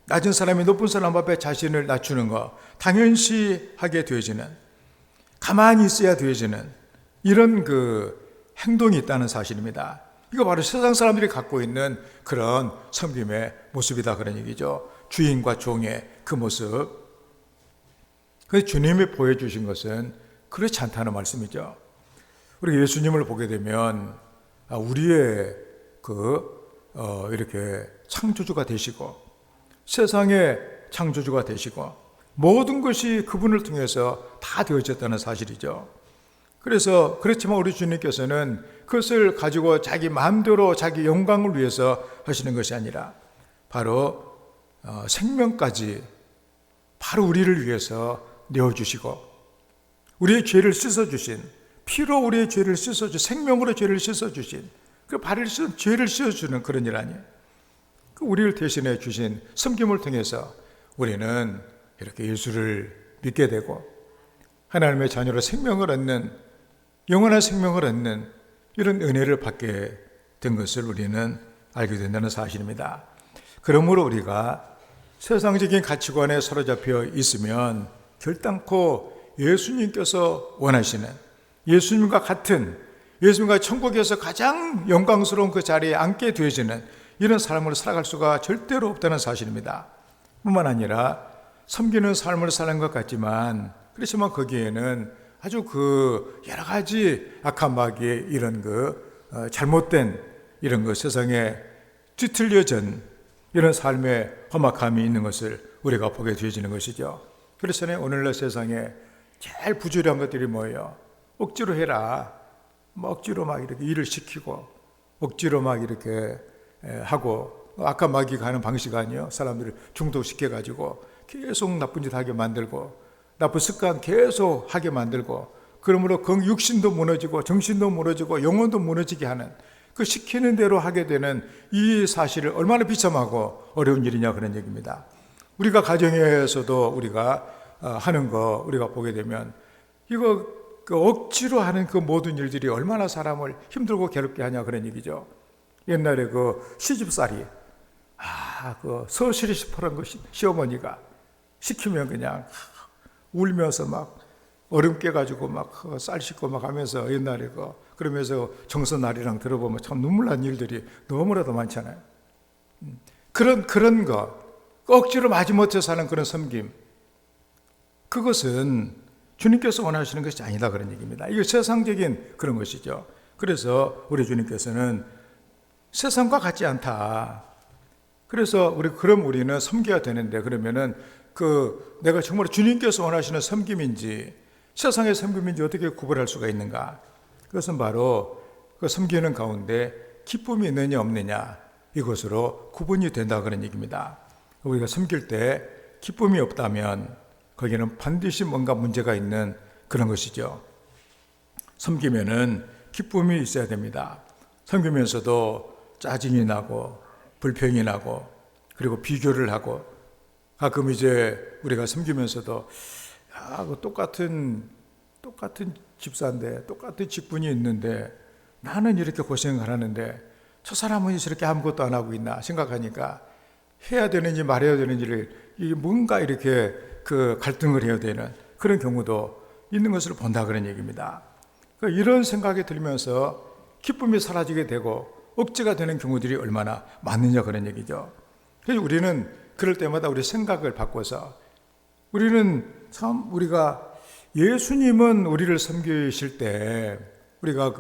낮은 사람이 높은 사람 앞에 자신을 낮추는 거 당연시 하게 되어지는, 가만히 있어야 되어지는 이런 그 행동이 있다는 사실입니다. 이거 바로 세상 사람들이 갖고 있는 그런 섬김의 모습이다, 그런 얘기죠. 주인과 종의 그 모습. 그래서 주님이 보여주신 것은 그렇지 않다는 말씀이죠. 우리 예수님을 보게 되면 우리의 이렇게 창조주가 되시고, 세상의 창조주가 되시고, 모든 것이 그분을 통해서 다 되어졌다는 사실이죠. 그래서 그렇지만 우리 주님께서는 그것을 가지고 자기 마음대로 자기 영광을 위해서 하시는 것이 아니라 바로 생명까지 바로 우리를 위해서 내어주시고, 우리의 죄를 씻어주신, 피로 우리의 죄를 씻어주신, 생명으로 죄를 씻어주신, 그 죄를 씻어주는 그런 일 아니에요. 우리를 대신해 주신 섬김을 통해서 우리는 이렇게 예수를 믿게 되고 하나님의 자녀로 생명을 얻는, 영원한 생명을 얻는 이런 은혜를 받게 된 것을 우리는 알게 된다는 사실입니다. 그러므로 우리가 세상적인 가치관에 사로잡혀 있으면 결단코 예수님께서 원하시는, 예수님과 같은, 예수님과 천국에서 가장 영광스러운 그 자리에 앉게 되어지는 이런 삶을 살아갈 수가 절대로 없다는 사실입니다. 뿐만 아니라 섬기는 삶을 사는 것 같지만, 그렇지만 거기에는 아주 그 여러 가지 악한 마귀의 이런 잘못된 이런 세상에 뒤틀려진 이런 삶의 험악함이 있는 것을 우리가 보게 되어지는 것이죠. 그래서 오늘날 세상에 제일 부조리한 것들이 뭐예요? 억지로 해라. 억지로 막 이렇게 일을 시키고, 억지로 막 이렇게 하고, 아까 마귀가 하는 방식 아니에요? 사람들을 중독시켜가지고 계속 나쁜 짓 하게 만들고, 나쁜 습관 계속 하게 만들고, 그러므로 육신도 무너지고 정신도 무너지고 영혼도 무너지게 하는, 그 시키는 대로 하게 되는 이 사실을 얼마나 비참하고 어려운 일이냐, 그런 얘기입니다. 우리가 가정에서도 우리가 하는 거 우리가 보게 되면 이거 억지로 하는 그 모든 일들이 얼마나 사람을 힘들고 괴롭게 하냐, 그런 얘기죠. 옛날에 시집살이, 서실이 시퍼런 시어머니가 시키면 그냥 울면서 막 얼음 깨가지고 막 쌀 씻고 막 하면서, 옛날에 그러면서 정서날이랑 들어보면 참 눈물 난 일들이 너무나도 많잖아요. 그런 거, 억지로 마지못해 사는 그런 섬김, 그것은 주님께서 원하시는 것이 아니다, 그런 얘기입니다. 이게 세상적인 그런 것이죠. 그래서 우리 주님께서는 세상과 같지 않다. 그래서 그럼 우리는 섬겨야 되는데, 그러면은 내가 정말 주님께서 원하시는 섬김인지 세상의 섬김인지 어떻게 구별할 수가 있는가? 그것은 바로 그 섬기는 가운데 기쁨이 있느냐 없느냐, 이것으로 구분이 된다, 그런 얘기입니다. 우리가 섬길 때 기쁨이 없다면 거기는 반드시 뭔가 문제가 있는 그런 것이죠. 섬기면은 기쁨이 있어야 됩니다. 섬기면서도 짜증이 나고 불평이 나고, 그리고 비교를 하고, 가끔 우리가 섬기면서도 똑같은 집사인데, 똑같은 직분이 있는데 나는 이렇게 고생을 하는데 저 사람은 저렇게 아무것도 안 하고 있나 생각하니까 해야 되는지 말해야 되는지를 뭔가 이렇게 갈등을 해야 되는 그런 경우도 있는 것을 본다, 그런 얘기입니다. 이런 생각이 들면서 기쁨이 사라지게 되고 억지가 되는 경우들이 얼마나 많느냐, 그런 얘기죠. 그래서 우리는 그럴 때마다 우리 생각을 바꿔서, 우리가 예수님은 우리를 섬기실 때 우리가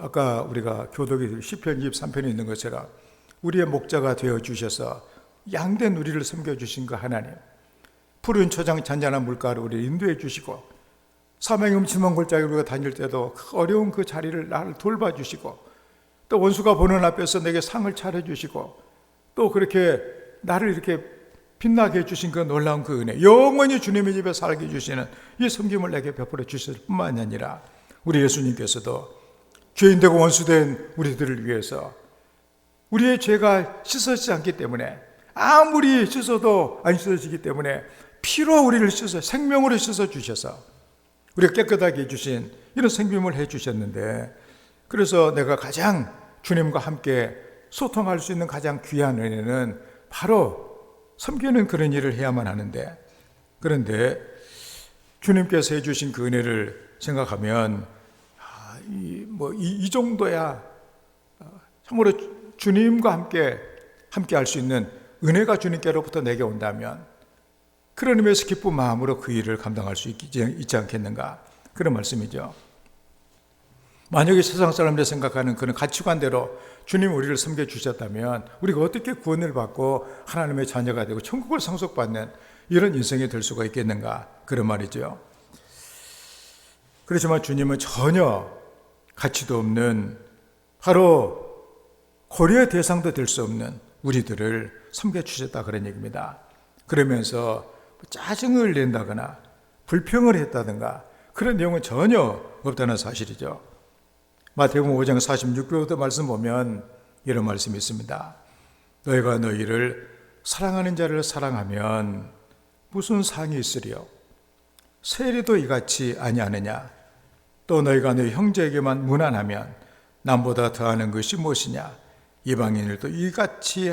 아까 우리가 교독이 시편 23편에 있는 것처럼 우리의 목자가 되어 주셔서 양된 우리를 섬겨 주신 그 하나님, 푸른 초장 잔잔한 물가로 우리를 인도해 주시고, 사명의 음침한 골짜기로 우리가 다닐 때도 어려운 그 자리를 나를 돌봐주시고, 또 원수가 보는 앞에서 내게 상을 차려주시고, 또 그렇게 나를 이렇게 빛나게 해주신 그 놀라운 그 은혜, 영원히 주님의 집에 살게 해주시는 이 섬김을 내게 베풀어 주실 뿐만 아니라 우리 예수님께서도 죄인되고 원수된 우리들을 위해서 우리의 죄가 씻어지지 않기 때문에, 아무리 씻어도 안 씻어지기 때문에 피로 우리를 씻어 생명으로 씻어 주셔서 우리가 깨끗하게 해주신 이런 생명을 해주셨는데, 그래서 내가 가장 주님과 함께 소통할 수 있는 가장 귀한 은혜는 바로 섬기는 그런 일을 해야만 하는데, 그런데 주님께서 해주신 그 은혜를 생각하면 이 정도야 참으로 주님과 함께 할 수 있는 은혜가 주님께로부터 내게 온다면, 그런 의미에서 기쁜 마음으로 그 일을 감당할 수 있지 않겠는가, 그런 말씀이죠. 만약에 세상 사람들이 생각하는 그런 가치관대로 주님 우리를 섬겨주셨다면 우리가 어떻게 구원을 받고 하나님의 자녀가 되고 천국을 상속받는 이런 인생이 될 수가 있겠는가, 그런 말이죠. 그렇지만 주님은 전혀 가치도 없는, 바로 고려의 대상도 될 수 없는 우리들을 섬겨주셨다, 그런 얘기입니다. 그러면서 짜증을 낸다거나 불평을 했다든가 그런 내용은 전혀 없다는 사실이죠. 마태복음 5장 46절부터 말씀 보면 이런 말씀이 있습니다. 너희가 너희를 사랑하는 자를 사랑하면 무슨 상이 있으리요? 세리도 이같이 아니하느냐? 또 너희가 너희 형제에게만 무난하면 남보다 더하는 것이 무엇이냐? 이방인들도 이같이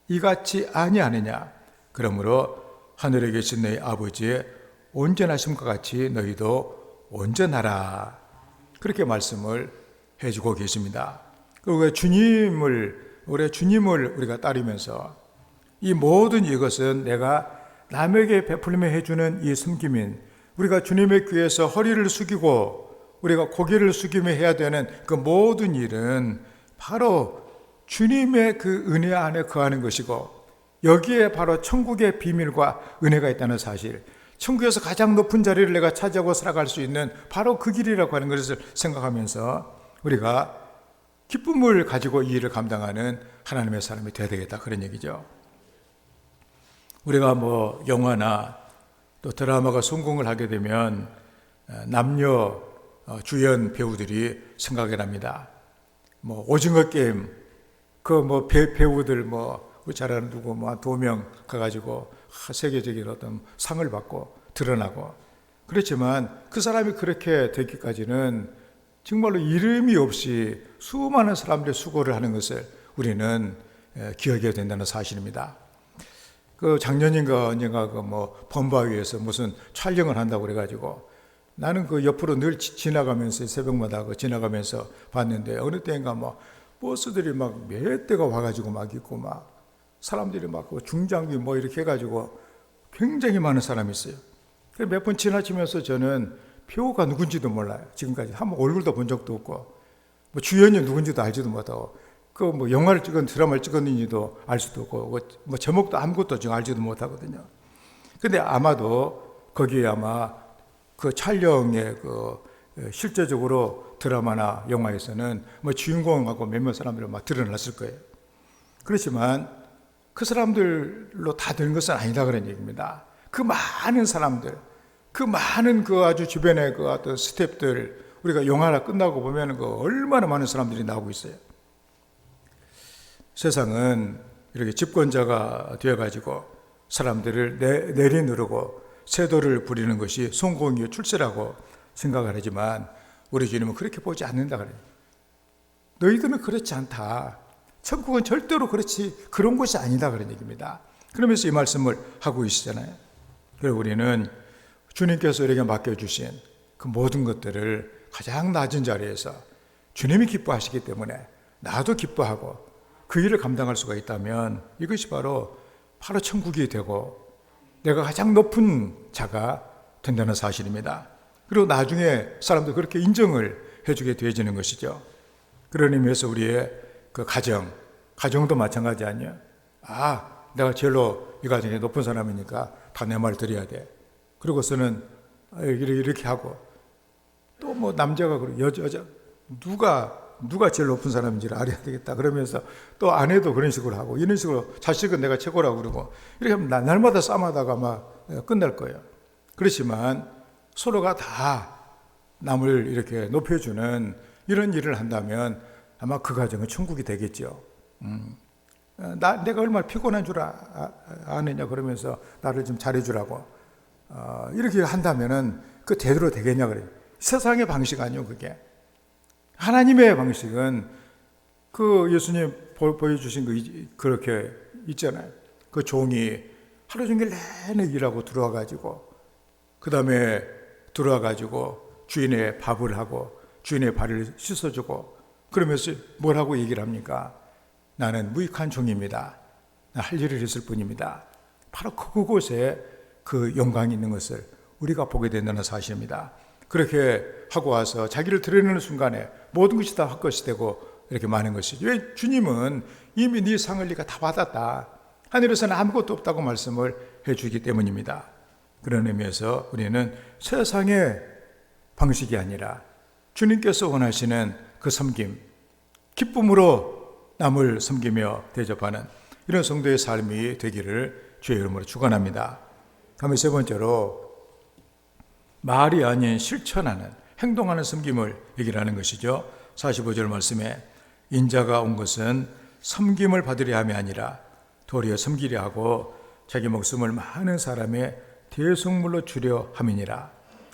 이같이 아니하느냐. 그러므로 하늘에 계신 너희 아버지의 온전하심과 같이 너희도 온전하라. 그렇게 말씀을 해주고 계십니다. 우리가 주님을 우리가 따르면서 이 모든 이것은 내가 남에게 베풀며 해주는 이 섬김인, 우리가 주님의 귀에서 허리를 숙이고 우리가 고개를 숙이며 해야 되는 그 모든 일은 바로 주님의 그 은혜 안에 거하는 것이고, 여기에 바로 천국의 비밀과 은혜가 있다는 사실, 천국에서 가장 높은 자리를 내가 차지하고 살아갈 수 있는 바로 그 길이라고 하는 것을 생각하면서 우리가 기쁨을 가지고 이 일을 감당하는 하나님의 사람이 되어야 되겠다, 그런 얘기죠. 우리가 영화나 또 드라마가 성공을 하게 되면 남녀 주연 배우들이 생각이 납니다. 오징어 게임 배우들 잘하는 누구 한 2명 가가지고 세계적인 어떤 상을 받고 드러나고, 그렇지만 그 사람이 그렇게 되기까지는 정말로 이름이 없이 수많은 사람들이 수고를 하는 것을 우리는 기억해야 된다는 사실입니다. 작년인가 언젠가 범바위에서 무슨 촬영을 한다고 그래가지고 나는 그 옆으로 늘 지나가면서 새벽마다 지나가면서 봤는데, 어느 때인가 버스들이 몇 대가 와가지고 있고 사람들이 중장비 이렇게 해가지고 굉장히 많은 사람이 있어요. 몇 번 지나치면서 저는 배우가 누군지도 몰라요. 지금까지 한번 얼굴도 본 적도 없고, 주연이 누군지도 알지도 못하고, 영화를 찍은 드라마를 찍었는지도 알 수도 없고, 제목도 아무것도 지금 알지도 못하거든요. 근데 아마도 거기에 아마 그 촬영에 실제적으로 드라마나 영화에서는 주인공하고 몇몇 사람들이 드러났을 거예요. 그렇지만 그 사람들로 다 되는 것은 아니다, 그런 얘기입니다. 그 많은 사람들, 그 많은 아주 주변의 어떤 스태프들, 우리가 영화가 끝나고 보면 얼마나 많은 사람들이 나오고 있어요. 세상은 이렇게 집권자가 되어가지고 사람들을 내리누르고 세도를 부리는 것이 성공의 출세라고 생각을 하지만, 우리 주님은 그렇게 보지 않는다 그래요. 너희들은 그렇지 않다. 천국은 절대로 그런 곳이 아니다, 그런 얘기입니다. 그러면서 이 말씀을 하고 있잖아요. 그리고 우리는 주님께서 우리에게 맡겨주신 그 모든 것들을 가장 낮은 자리에서 주님이 기뻐하시기 때문에 나도 기뻐하고 그 일을 감당할 수가 있다면, 이것이 바로 천국이 되고 내가 가장 높은 자가 된다는 사실입니다. 그리고 나중에 사람도 그렇게 인정을 해주게 되어지는 것이죠. 그런 의미에서 우리의 그 가정도 마찬가지 아니에요. 내가 제일로 이 가정에 높은 사람이니까 다 내 말 들어야 돼. 그러고서는 이렇게 하고, 또 남자가 여자 누가 제일 높은 사람인지를 알아야 되겠다 그러면서 또 아내도 그런 식으로 하고, 이런 식으로 자식은 내가 최고라고 그러고, 이렇게 하면 날마다 싸움하다가 끝날 거예요. 그렇지만 서로가 다 남을 이렇게 높여주는 이런 일을 한다면 아마 그 가정은 천국이 되겠죠. 내가 얼마나 피곤한 줄 아느냐 그러면서 나를 좀 잘해주라고 이렇게 한다면은 그 제대로 되겠냐 그래요. 세상의 방식 아니요, 그게. 하나님의 방식은 예수님 보여주신 그렇게 있잖아요. 그 종이 하루 종일 내내 일하고 들어와가지고, 그 다음에 들어와가지고 주인의 밥을 하고 주인의 발을 씻어주고, 그러면서 뭐라고 얘기를 합니까? 나는 무익한 종입니다. 나 할 일을 했을 뿐입니다. 바로 그곳에 그 영광이 있는 것을 우리가 보게 된다는 사실입니다. 그렇게 하고 와서 자기를 드러내는 순간에 모든 것이 다 헛것이 되고 이렇게 많은 것이죠. 왜? 주님은 이미 네 상을 네가 다 받았다. 하늘에서는 아무것도 없다고 말씀을 해주기 때문입니다. 그런 의미에서 우리는 세상의 방식이 아니라 주님께서 원하시는 그 섬김, 기쁨으로 남을 섬기며 대접하는 이런 성도의 삶이 되기를 주의 이름으로 축원합니다. 다음에 세 번째로 말이 아닌 실천하는, 행동하는 섬김을 얘기를 하는 것이죠. 45절 말씀에 인자가 온 것은 섬김을 받으려 함이 아니라 도리어 섬기려 하고 자기 목숨을 많은 사람의 대속물로 주려 함이니라.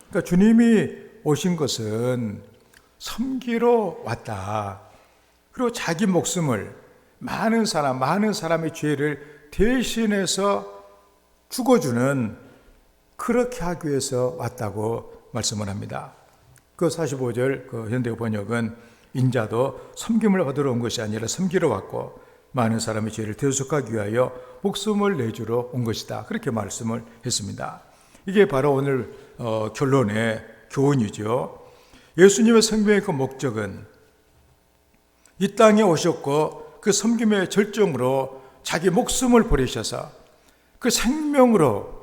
그러니까 주님이 오신 것은 섬기러 왔다. 그리고 자기 목숨을 많은 사람의 죄를 대신해서 죽어주는, 그렇게 하기 위해서 왔다고 말씀을 합니다. 그 45절 그 현대 번역은 인자도 섬김을 받으러 온 것이 아니라 섬기러 왔고 많은 사람의 죄를 대속하기 위하여 목숨을 내주러 온 것이다. 그렇게 말씀을 했습니다. 이게 바로 오늘 결론의 교훈이죠. 예수님의 생명의 그 목적은 이 땅에 오셨고 그 섬김의 절정으로 자기 목숨을 버리셔서 그 생명으로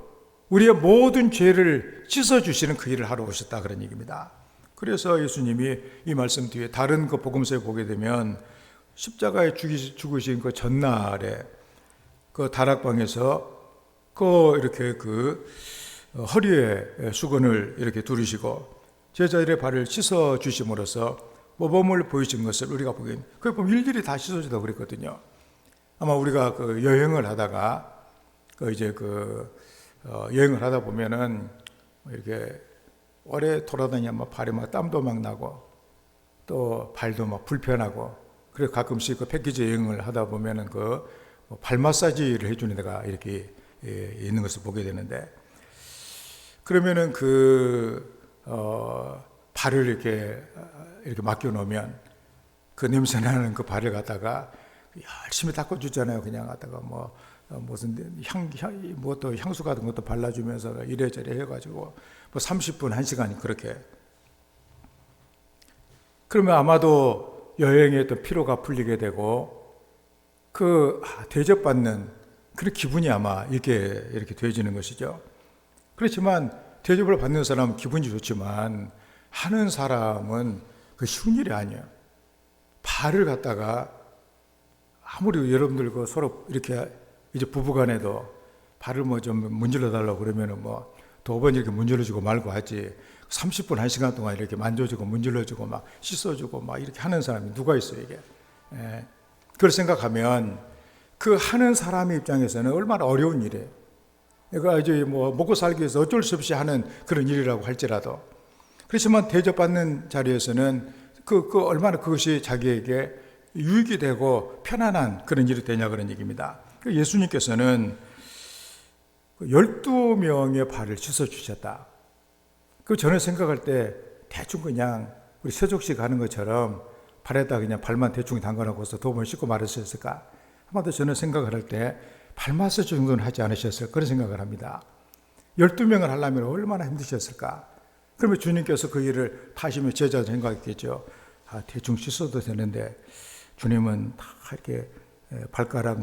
우리의 모든 죄를 씻어주시는 그 일을 하러 오셨다, 그런 얘기입니다. 그래서 예수님이 이 말씀 뒤에 다른 그 복음서에 보게 되면 십자가에 죽으신 그 전날에 그 다락방에서 이렇게 허리에 수건을 이렇게 두르시고 제자들의 발을 씻어 주심으로써 모범을 보이신 것을 우리가 보기엔, 그게 보면 일일이 다 씻어주다고 그랬거든요. 아마 우리가 그 여행을 하다가 여행을 하다 보면은 이렇게 오래 돌아다니면 발에 막 땀도 막 나고 또 발도 막 불편하고, 그래서 가끔씩 그 패키지 여행을 하다 보면은 발 마사지를 해주는 데가 이렇게 있는 것을 보게 되는데, 그러면은 발을 이렇게 맡겨놓으면 그 냄새 나는 그 발을 갖다가 열심히 닦아주잖아요. 그냥 갖다가 무슨 또 향수 같은 것도 발라주면서 이래저래 해가지고 30분, 1시간 그렇게. 그러면 아마도 여행에 또 피로가 풀리게 되고 대접받는 그런 기분이 아마 이렇게 되어지는 것이죠. 그렇지만 대접을 받는 사람은 기분이 좋지만 하는 사람은 그 쉬운 일이 아니에요. 발을 갖다가 아무리 여러분들 서로 이렇게 이제 부부간에도 발을 좀 문질러 달라고 그러면은 2번 이렇게 문질러주고 말고 하지, 30분, 1시간 동안 이렇게 만져주고 문질러주고 막 씻어주고 막 이렇게 하는 사람이 누가 있어요, 이게. 그걸 생각하면 그 하는 사람의 입장에서는 얼마나 어려운 일이에요. 그러니까 이제 먹고 살기 위해서 어쩔 수 없이 하는 그런 일이라고 할지라도. 그렇지만 대접받는 자리에서는 얼마나 그것이 자기에게 유익이 되고 편안한 그런 일이 되냐, 그런 얘기입니다. 예수님께서는 12명의 발을 씻어주셨다. 저는 생각할 때 대충 그냥 우리 세족식 하는 것처럼 발에다 그냥 발만 대충 담가놓고서 2번 씻고 말으셨을까? 아마도 저는 생각을 할 때 발 마사지 정도는 하지 않으셨을까? 그런 생각을 합니다. 12명을 하려면 얼마나 힘드셨을까? 그러면 주님께서 그 일을 하시면 제자도 생각했겠죠. 대충 씻어도 되는데 주님은 다 이렇게 발가락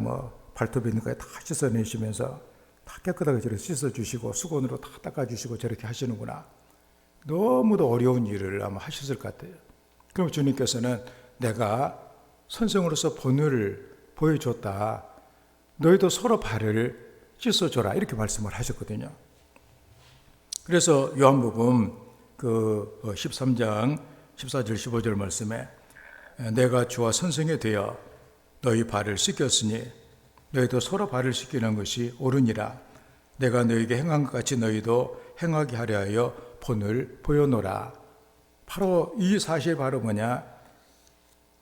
발톱 있는 거에 다 씻어내시면서 다 깨끗하게 저렇게 씻어주시고 수건으로 다 닦아주시고 저렇게 하시는구나. 너무도 어려운 일을 아마 하셨을 것 같아요. 그럼 주님께서는 내가 선생으로서 본을 보여줬다. 너희도 서로 발을 씻어줘라. 이렇게 말씀을 하셨거든요. 그래서 요한복음 13장 14절 15절 말씀에 내가 주와 선생이 되어 너희 발을 씻겼으니 너희도 서로 발을 씻기는 것이 옳으니라. 내가 너희에게 행한 것 같이 너희도 행하게 하려 하여 본을 보여노라. 바로 이 사실이 바로 뭐냐?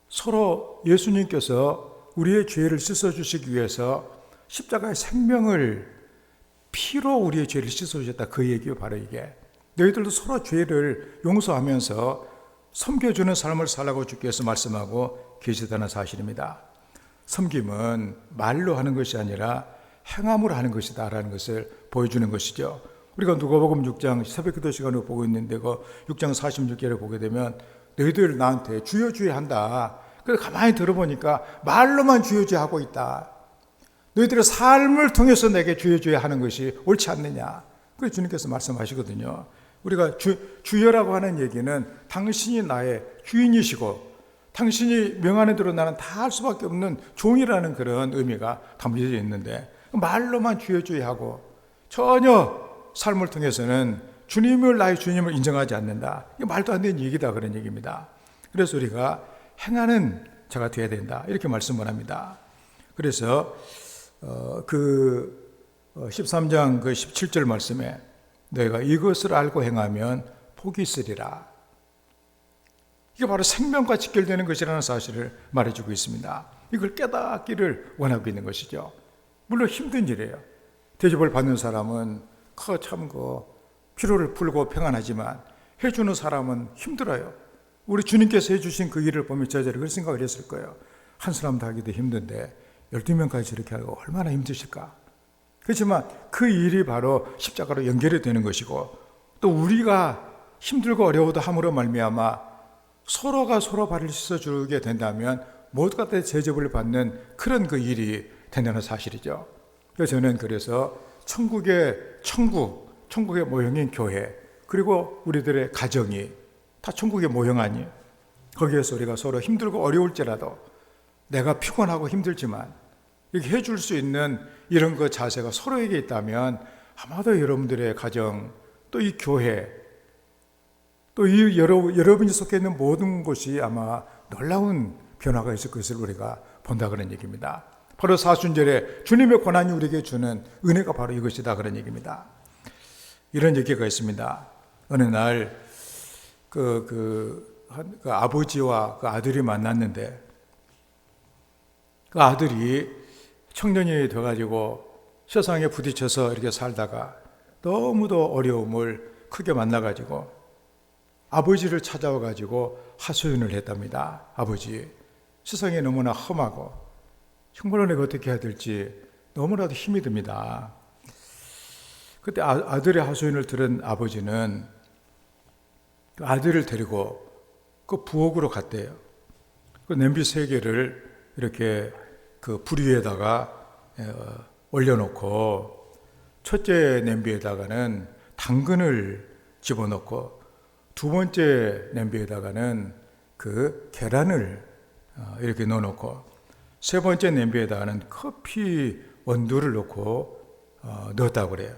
서로 예수님께서 우리의 죄를 씻어주시기 위해서 십자가의 생명을 피로 우리의 죄를 씻어주셨다. 그 얘기요, 바로 이게. 너희들도 서로 죄를 용서하면서 섬겨주는 삶을 살라고 주께서 말씀하고 계시다는 사실입니다. 섬김은 말로 하는 것이 아니라 행함으로 하는 것이다 라는 것을 보여주는 것이죠. 우리가 누가복음 6장 새벽기도 시간을 보고 있는데 6장 46절을 보게 되면 너희들 나한테 주여 주여 한다. 그래서 가만히 들어보니까 말로만 주여 주여 하고 있다. 너희들의 삶을 통해서 내게 주여 주여 하는 것이 옳지 않느냐. 그래서 주님께서 말씀하시거든요. 우리가 주여라고 하는 얘기는 당신이 나의 주인이시고 당신이 명하는 대로 나는 다 할 수밖에 없는 종이라는 그런 의미가 담겨져 있는데 말로만 주여 주여 하고 전혀 삶을 통해서는 주님을 나의 주님을 인정하지 않는다. 이게 말도 안 되는 얘기다, 그런 얘기입니다. 그래서 우리가 행하는 자가 되어야 된다, 이렇게 말씀을 합니다. 그래서 13장 17절 말씀에 너희가 이것을 알고 행하면 복이 있으리라. 이게 바로 생명과 직결되는 것이라는 사실을 말해주고 있습니다. 이걸 깨닫기를 원하고 있는 것이죠. 물론 힘든 일이에요. 대접을 받는 사람은 참 피로를 풀고 평안하지만 해주는 사람은 힘들어요. 우리 주님께서 해주신 그 일을 보면 저자를 그런 생각을 했을 거예요. 한 사람도 하기도 힘든데 12명까지 저렇게 하고 얼마나 힘드실까. 그렇지만 그 일이 바로 십자가로 연결이 되는 것이고, 또 우리가 힘들고 어려워도 함으로 말미암아 서로가 서로 발을 씻어주게 된다면 모두가 다 대접을 받는 그런 그 일이 된다는 사실이죠. 그래서 저는 천국의 모형인 교회, 그리고 우리들의 가정이 다 천국의 모형 아니에요. 거기에서 우리가 서로 힘들고 어려울지라도 내가 피곤하고 힘들지만 이렇게 해줄 수 있는 이런 그 자세가 서로에게 있다면 아마도 여러분들의 가정, 또 이 교회, 또 이 여러분이 속해 있는 모든 곳이 아마 놀라운 변화가 있을 것을 우리가 본다 그런 얘기입니다. 바로 사순절에 주님의 고난이 우리에게 주는 은혜가 바로 이것이다 그런 얘기입니다. 이런 얘기가 있습니다. 어느 날 그 아버지와 그 아들이 만났는데, 그 아들이 청년이 돼가지고 세상에 부딪혀서 이렇게 살다가 너무도 어려움을 크게 만나가지고 아버지를 찾아와가지고 하소연을 했답니다. 아버지, 세상이 너무나 험하고 정말로 내가 어떻게 해야 될지 너무나도 힘이 듭니다. 그때 아들의 하소연을 들은 아버지는 그 아들을 데리고 그 부엌으로 갔대요. 그 냄비 3개를 이렇게 그 불 위에다가 올려놓고, 첫째 냄비에다가는 당근을 집어넣고, 두 번째 냄비에다가는 그 계란을 이렇게 넣어놓고, 세 번째 냄비에다가는 커피 원두를 넣고 넣었다고 그래요.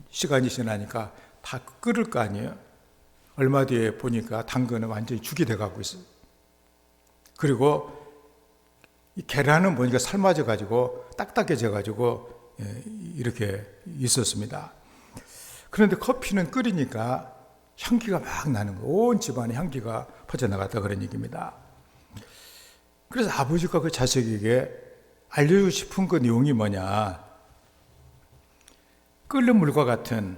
시간이 지나니까 다 끓을 거 아니에요. 얼마 뒤에 보니까 당근은 완전히 죽이 돼가고 있어요. 그리고 이 계란은 보니까 삶아져 가지고 딱딱해져 가지고 이렇게 있었습니다. 그런데 커피는 끓이니까 향기가 막 나는 거예요. 온 집안에 향기가 퍼져나갔다 그런 얘기입니다. 그래서 아버지가 그 자식에게 알려주고 싶은 그 내용이 뭐냐, 끓는 물과 같은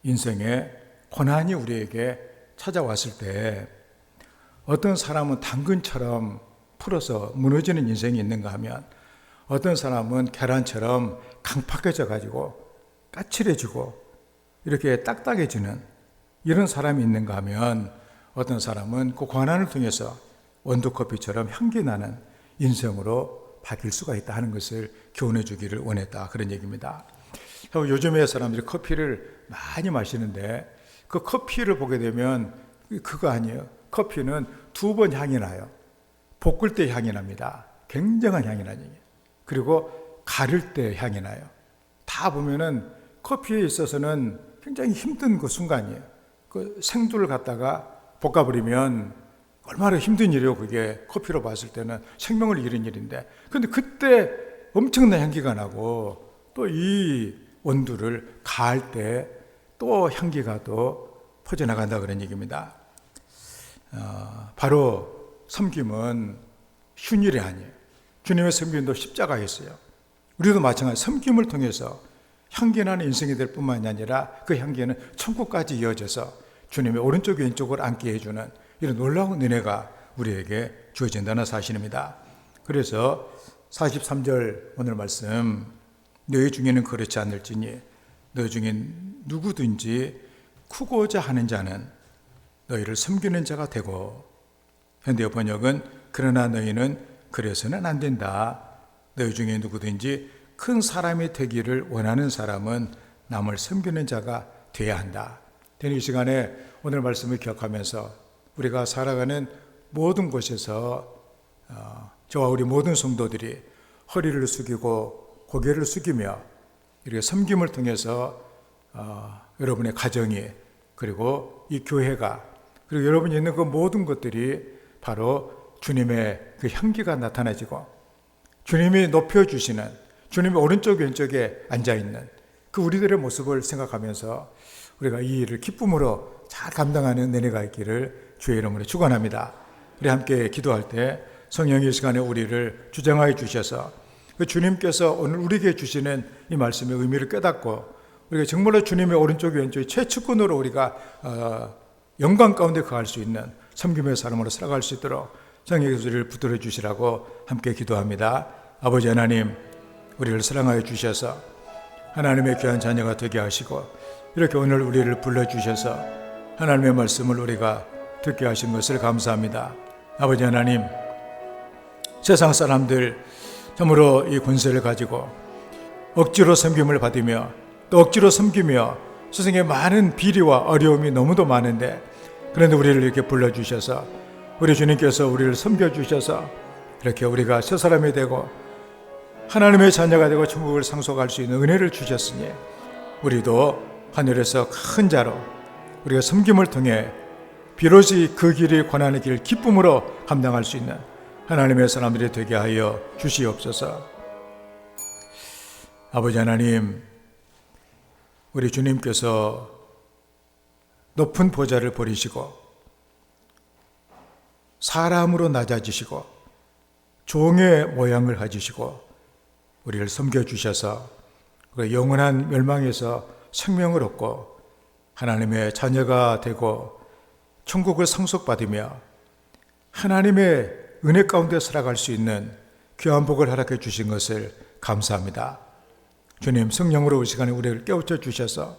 인생의 고난이 우리에게 찾아왔을 때 어떤 사람은 당근처럼 풀어서 무너지는 인생이 있는가 하면, 어떤 사람은 계란처럼 강팍해져 가지고 까칠해지고 이렇게 딱딱해지는 이런 사람이 있는가 하면, 어떤 사람은 그 고난을 통해서 원두커피처럼 향기 나는 인생으로 바뀔 수가 있다 하는 것을 교훈해 주기를 원했다 그런 얘기입니다. 요즘에 사람들이 커피를 많이 마시는데, 그 커피를 보게 되면 그거 아니에요. 커피는 2번 향이 나요. 볶을 때 향이 납니다. 굉장한 향이 나요. 그리고 가를 때 향이 나요. 다 보면은 커피에 있어서는 굉장히 힘든 그 순간이에요. 그 생두를 갖다가 볶아버리면 얼마나 힘든 일이에요. 그게 커피로 봤을 때는 생명을 잃은 일인데, 근데 그때 엄청난 향기가 나고, 또 이 원두를 가할 때 또 향기가 또 퍼져나간다 그런 얘기입니다. 바로 섬김은 슌일이 아니에요. 주님의 섬김도 십자가였어요. 우리도 마찬가지 섬김을 통해서 향기나는 인생이 될 뿐만이 아니라 그 향기는 천국까지 이어져서 주님의 오른쪽 왼쪽을 앉게 해주는 이런 놀라운 은혜가 우리에게 주어진다는 사실입니다. 그래서 43절 오늘 말씀, 너희 중에는 그렇지 않을지니 너희 중에 누구든지 크고자 하는 자는 너희를 섬기는 자가 되고, 현대 번역은 그러나 너희는 그래서는 안 된다. 너희 중에 누구든지 큰 사람이 되기를 원하는 사람은 남을 섬기는 자가 되어야 한다. 이 시간에 오늘 말씀을 기억하면서 우리가 살아가는 모든 곳에서 저와 우리 모든 성도들이 허리를 숙이고 고개를 숙이며 이렇게 섬김을 통해서 여러분의 가정이, 그리고 이 교회가, 그리고 여러분이 있는 그 모든 것들이 바로 주님의 그 향기가 나타나지고, 주님이 높여주시는, 주님의 오른쪽 왼쪽에 앉아있는 그 우리들의 모습을 생각하면서 우리가 이 일을 기쁨으로 잘 감당하는 은혜가 있기를 주의 이름으로 축원합니다. 우리 함께 기도할 때 성령의 시간에 우리를 주장하여 주셔서 그 주님께서 오늘 우리에게 주시는 이 말씀의 의미를 깨닫고 우리가 정말로 주님의 오른쪽 왼쪽의 최측근으로 우리가 영광 가운데 거할 수 있는 섬김의 사람으로 살아갈 수 있도록 성령께서 우리를 붙들어 주시라고 함께 기도합니다. 아버지 하나님, 우리를 사랑하여 주셔서 하나님의 귀한 자녀가 되게 하시고 이렇게 오늘 우리를 불러주셔서 하나님의 말씀을 우리가 듣게 하신 것을 감사합니다. 아버지 하나님, 세상 사람들 참으로 이 권세를 가지고 억지로 섬김을 받으며 또 억지로 섬기며 세상에 많은 비리와 어려움이 너무도 많은데 그런데 우리를 이렇게 불러주셔서 우리 주님께서 우리를 섬겨주셔서 이렇게 우리가 새 사람이 되고 하나님의 자녀가 되고 천국을 상속할 수 있는 은혜를 주셨으니 우리도 하늘에서 큰 자로 우리가 섬김을 통해 비로소 그 길이 고난의 길 기쁨으로 감당할 수 있는 하나님의 사람들이 되게 하여 주시옵소서. 아버지 하나님, 우리 주님께서 높은 보좌를 버리시고 사람으로 낮아지시고 종의 모양을 가지시고 우리를 섬겨주셔서 영원한 멸망에서 생명을 얻고 하나님의 자녀가 되고 천국을 상속받으며 하나님의 은혜 가운데 살아갈 수 있는 귀한 복을 허락해 주신 것을 감사합니다. 주님, 성령으로 이 시간에 우리를 깨우쳐 주셔서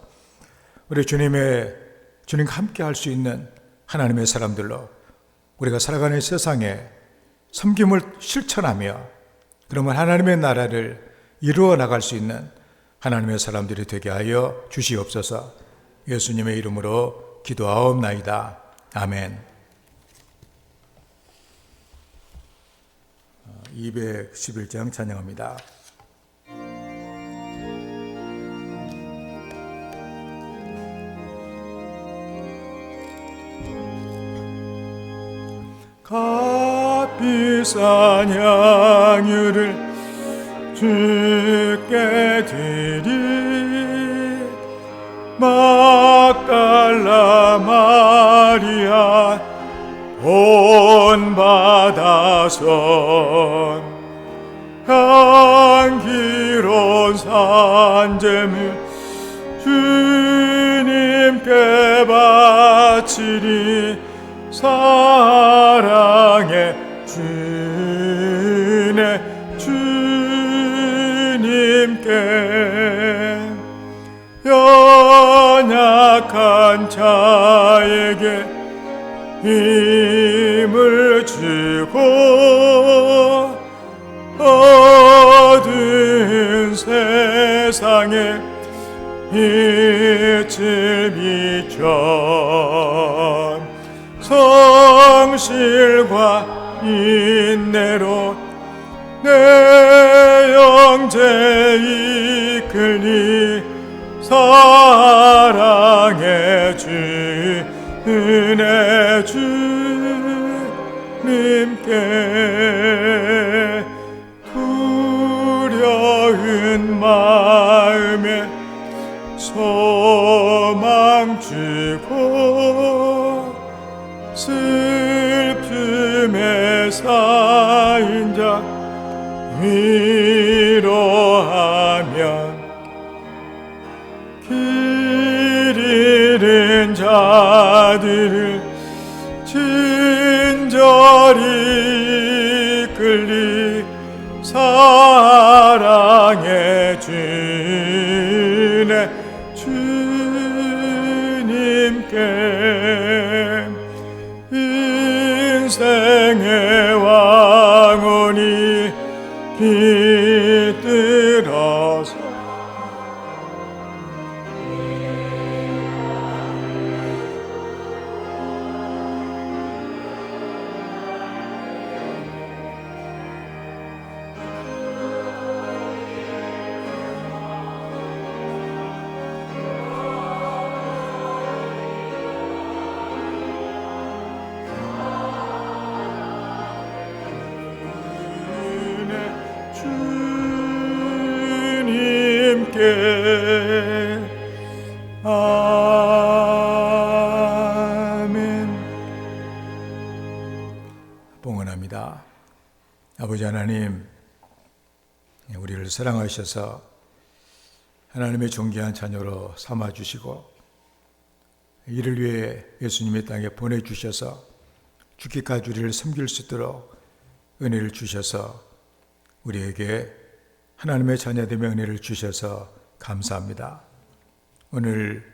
우리 주님과 함께 할 수 있는 하나님의 사람들로 우리가 살아가는 세상에 섬김을 실천하며 그러면 하나님의 나라를 이루어 나갈 수 있는 하나님의 사람들이 되게 하여 주시옵소서. 예수님의 이름으로 기도하옵나이다. 아멘. 211장 찬양합니다. 값비싼 향유를 주께 드리 막달라 마리아 본받아서 향기로운 산재물 주님께 바치리 사랑의 주님께 연약한 자에게 힘을 주고 어두운 세상에 빛을 비춰 성실과 인내로 내 영제 이끌리 사랑의 주 은혜 주님께 두려운 마음에 소망 주고 슬픔에 쌓인 자 위로하면 길 잃은 자들을 친절히 이끌리 사랑의 주님께 인생의 왕원이 깃들어서 아멘. 봉헌합니다. 아버지 하나님, 우리를 사랑하셔서 하나님의 존귀한 자녀로 삼아주시고 이를 위해 예수님의 땅에 보내주셔서 죽기까지 우리를 섬길 수 있도록 은혜를 주셔서 우리에게 하나님의 자녀됨의 은혜를 주셔서 감사합니다. 오늘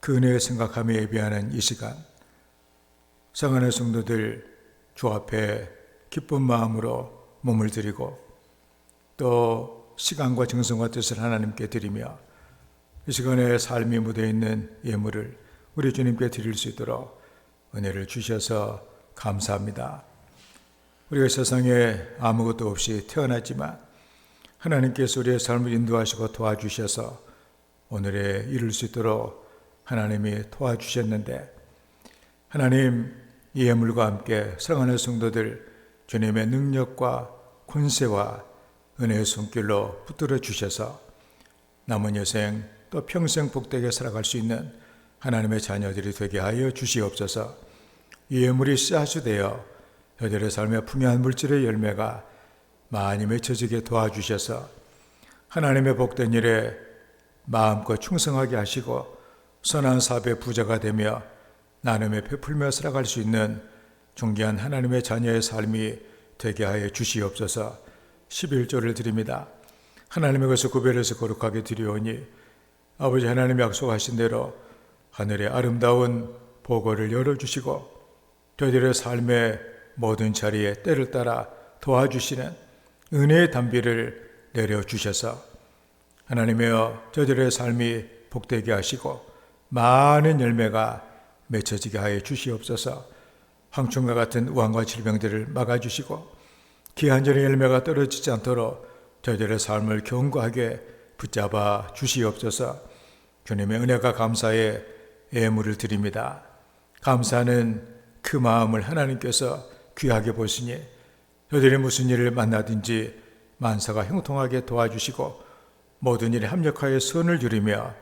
그 은혜를 생각하며 예배하는 이 시간, 사랑하는 성도들 주 앞에 기쁜 마음으로 몸을 드리고 또 시간과 정성과 뜻을 하나님께 드리며 이 시간에 삶이 묻어있는 예물을 우리 주님께 드릴 수 있도록 은혜를 주셔서 감사합니다. 우리가 세상에 아무것도 없이 태어났지만 하나님께서 우리의 삶을 인도하시고 도와주셔서 오늘에 이룰 수 있도록 하나님이 도와주셨는데, 하나님 이 예물과 함께 사랑하는 성도들 주님의 능력과 권세와 은혜의 손길로 붙들어 주셔서 남은 여생 또 평생 복되게 살아갈 수 있는 하나님의 자녀들이 되게 하여 주시옵소서. 이 예물이 씨앗이 되어 저들의 삶의 풍요한 물질의 열매가 많이 맺혀지게 도와주셔서 하나님의 복된 일에 마음껏 충성하게 하시고 선한 사업의 부자가 되며 나눔에 베풀며 살아갈 수 있는 존귀한 하나님의 자녀의 삶이 되게 하여 주시옵소서. 11조를 드립니다. 하나님의 것을 구별해서 거룩하게 드리오니 아버지 하나님이 약속하신 대로 하늘의 아름다운 보고를 열어주시고 저희들의 삶의 모든 자리에 때를 따라 도와주시는 은혜의 단비를 내려주셔서 하나님이여 저희들의 삶이 복되게 하시고 많은 열매가 맺혀지게 하여 주시옵소서. 황충과 같은 우환과 질병들을 막아주시고 기한절의 열매가 떨어지지 않도록 저희들의 삶을 견고하게 붙잡아 주시옵소서. 주님의 은혜가 감사의 예물을 드립니다. 감사하는 그 마음을 하나님께서 귀하게 보시니 저희들이 무슨 일을 만나든지 만사가 형통하게 도와주시고 모든 일에 합력하여 선을 이루며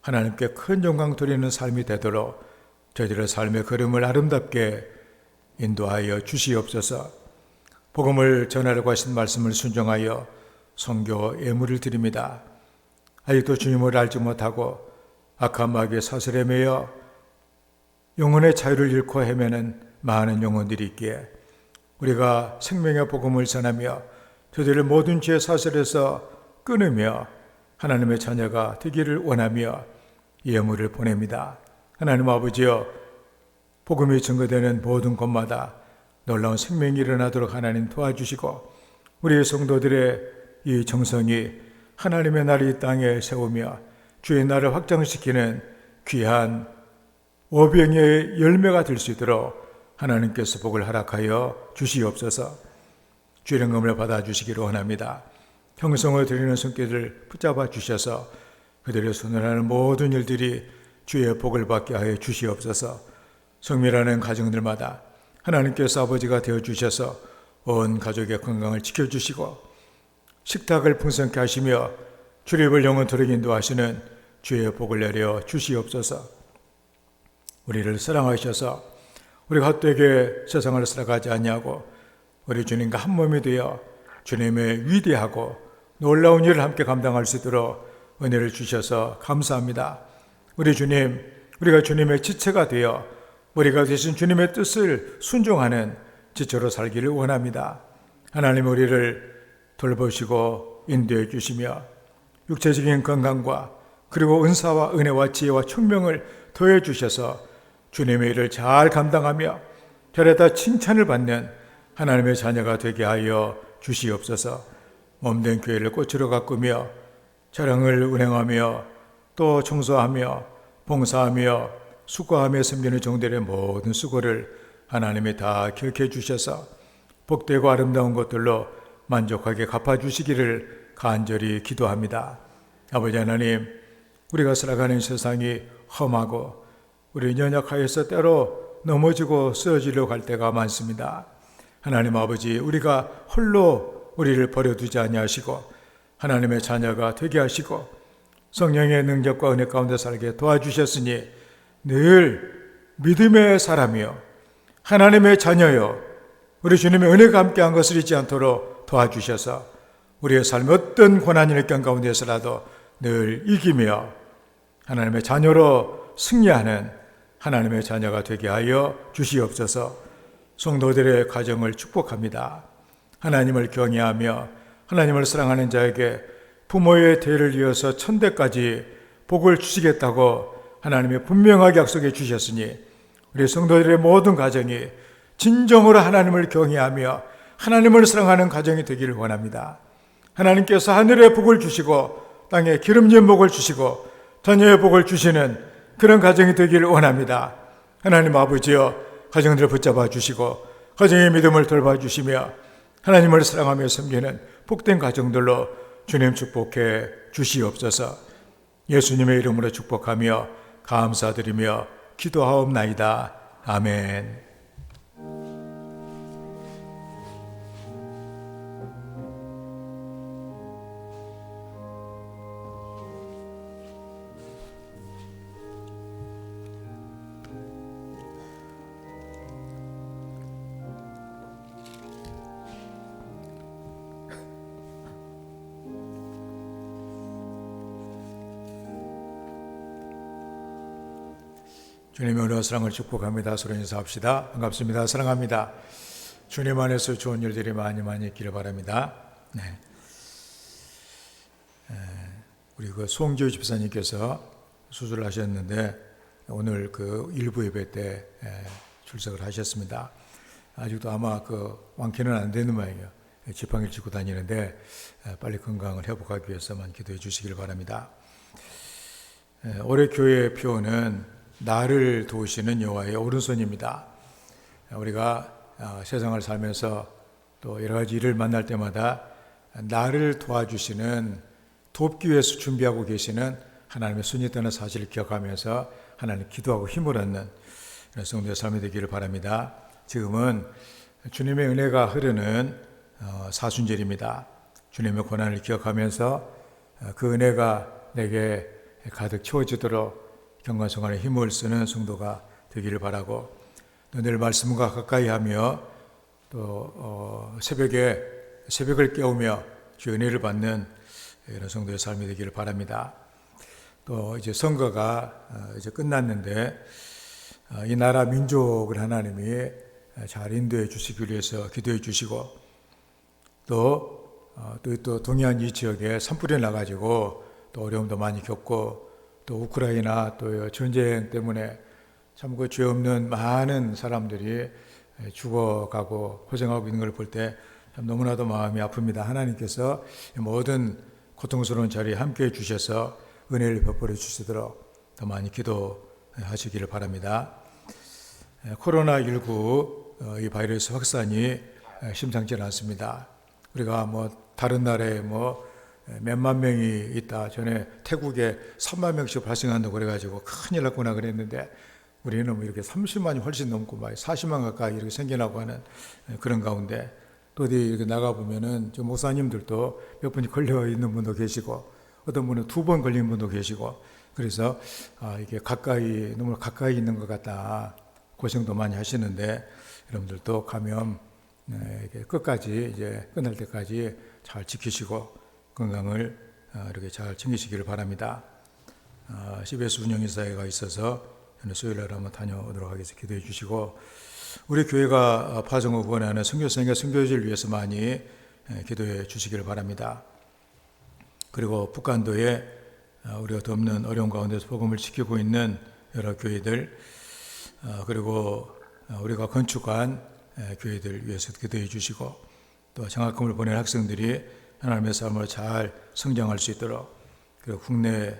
하나님께 큰 영광 돌리는 삶이 되도록 저희들의 삶의 걸음을 아름답게 인도하여 주시옵소서. 복음을 전하려고 하신 말씀을 순종하여 선교 예물을 드립니다. 아직도 주님을 알지 못하고 악한 마귀의 사슬에 매여 영혼의 자유를 잃고 헤매는 많은 영혼들이 있기에 우리가 생명의 복음을 전하며 저들을 모든 죄의 사슬에서 끊으며 하나님의 자녀가 되기를 원하며 예물을 보냅니다. 하나님 아버지여, 복음이 증거되는 모든 곳마다 놀라운 생명이 일어나도록 하나님 도와주시고 우리의 성도들의 이 정성이 하나님의 나라를 이 땅에 세우며 주의 나라를 확장시키는 귀한 오병의 열매가 될 수 있도록 하나님께서 복을 허락하여 주시옵소서. 주의 영광을 받아주시기를 원합니다. 형성을 드리는 손길을 붙잡아 주셔서 그들의 손을 하는 모든 일들이 주의 복을 받게 하여 주시옵소서. 성밀하는 가정들마다 하나님께서 아버지가 되어주셔서 온 가족의 건강을 지켜주시고 식탁을 풍성케 하시며 출입을 영원토록 인도하시는 주의 복을 내려 주시옵소서. 우리를 사랑하셔서 우리가 헛되게 세상을 살아가지 아니하고 우리 주님과 한 몸이 되어 주님의 위대하고 놀라운 일을 함께 감당할 수 있도록 은혜를 주셔서 감사합니다. 우리 주님, 우리가 주님의 지체가 되어 우리가 되신 주님의 뜻을 순종하는 지체로 살기를 원합니다. 하나님 우리를 돌보시고 인도해 주시며 육체적인 건강과 그리고 은사와 은혜와 지혜와 총명을 더해 주셔서 주님의 일을 잘 감당하며 별에다 칭찬을 받는 하나님의 자녀가 되게 하여 주시옵소서. 몸된 교회를 꽃으로 가꾸며 자랑을 운행하며 또 청소하며 봉사하며 수고하며 섬기는 종들의 모든 수고를 하나님이 다 기억해 주셔서 복되고 아름다운 것들로 만족하게 갚아주시기를 간절히 기도합니다. 아버지 하나님, 우리가 살아가는 세상이 험하고 우리 연약하여서 때로 넘어지고 쓰러지려고 할 때가 많습니다. 하나님 아버지, 우리가 홀로 우리를 버려두지 아니하시고 하나님의 자녀가 되게 하시고 성령의 능력과 은혜 가운데 살게 도와주셨으니 늘 믿음의 사람이요 하나님의 자녀요 우리 주님의 은혜가 함께한 것을 잊지 않도록 도와주셔서 우리의 삶 어떤 고난이 일경 가운데서라도 늘 이기며 하나님의 자녀로 승리하는 하나님의 자녀가 되게 하여 주시옵소서. 성도들의 가정을 축복합니다. 하나님을 경외하며 하나님을 사랑하는 자에게 부모의 대를 이어서 천대까지 복을 주시겠다고 하나님의 분명하게 약속해 주셨으니 우리 성도들의 모든 가정이 진정으로 하나님을 경외하며 하나님을 사랑하는 가정이 되기를 원합니다. 하나님께서 하늘의 복을 주시고 땅에 기름진 복을 주시고 자녀의 복을 주시는 그런 가정이 되기를 원합니다. 하나님 아버지여, 가정들을 붙잡아 주시고 가정의 믿음을 돌봐주시며 하나님을 사랑하며 섬기는 복된 가정들로 주님 축복해 주시옵소서. 예수님의 이름으로 축복하며 감사드리며 기도하옵나이다. 아멘. 주님의 은혜와 사랑을 축복합니다. 서로 인사합시다. 반갑습니다. 사랑합니다. 주님 안에서 좋은 일들이 많이 있기를 바랍니다. 네. 우리 송지우 집사님께서 수술을 하셨는데 오늘 그 일부 예배 때 출석을 하셨습니다. 아직도 아마 완쾌는 안 되는 모양이에요. 지팡이를 짚고 다니는데 빨리 건강을 회복하기 위해서만 기도해 주시길 바랍니다. 올해 교회의 표어는 나를 도우시는 여호와의 오른손입니다. 우리가 세상을 살면서 또 여러 가지 일을 만날 때마다 나를 도와주시는, 돕기 위해서 준비하고 계시는 하나님의 손이 있다는 사실을 기억하면서 하나님 기도하고 힘을 얻는 성도의 삶이 되기를 바랍니다. 지금은 주님의 은혜가 흐르는 사순절입니다. 주님의 고난을 기억하면서 그 은혜가 내게 가득 채워지도록 경건성안에 힘을 쓰는 성도가 되기를 바라고, 또 늘 말씀과 가까이 하며 또 새벽을 깨우며 주의 은혜를 받는 이런 성도의 삶이 되기를 바랍니다. 또 이제 선거가 이제 끝났는데 이 나라 민족을 하나님이 잘 인도해 주시기 위해서 기도해 주시고, 또 동해안 이 지역에 산불이 나가지고 또 어려움도 많이 겪고, 또 우크라이나 또 전쟁 때문에 참 그 죄 없는 많은 사람들이 죽어가고 고생하고 있는 걸 볼 때 너무나도 마음이 아픕니다. 하나님께서 모든 고통스러운 자리에 함께해 주셔서 은혜를 베풀어 주시도록 더 많이 기도하시기를 바랍니다. 코로나19 이 바이러스 확산이 심상치 않습니다. 우리가 다른 나라에 몇만 명이 있다, 전에 태국에 3만 명씩 발생한다고 그래가지고 큰일 났구나 그랬는데, 우리는 이렇게 30만이 훨씬 넘고 40만 가까이 이렇게 생겨나고 하는 그런 가운데, 또 어디 이렇게 나가보면은 저 목사님들도 몇 분이 걸려 있는 분도 계시고, 어떤 분은 2번 걸린 분도 계시고, 그래서 이게 너무 가까이 있는 것 같다, 고생도 많이 하시는데, 여러분들도 감염 끝까지 이제 끝날 때까지 잘 지키시고 건강을 이렇게 잘 챙기시기를 바랍니다. CBS 운영이사회가 있어서 수요일날 한번 다녀오도록 하겠습니다. 기도해 주시고, 우리 교회가 파송을 후원하는 선교사님과 선교지를 위해서 많이 기도해 주시기를 바랍니다. 그리고 북한도에 우리가 덮는 어려운 가운데서 복음을 지키고 있는 여러 교회들, 그리고 우리가 건축한 교회들 위해서 기도해 주시고, 또 장학금을 보낸 학생들이 하나님의 삶을 잘 성장할 수 있도록, 그리고 국내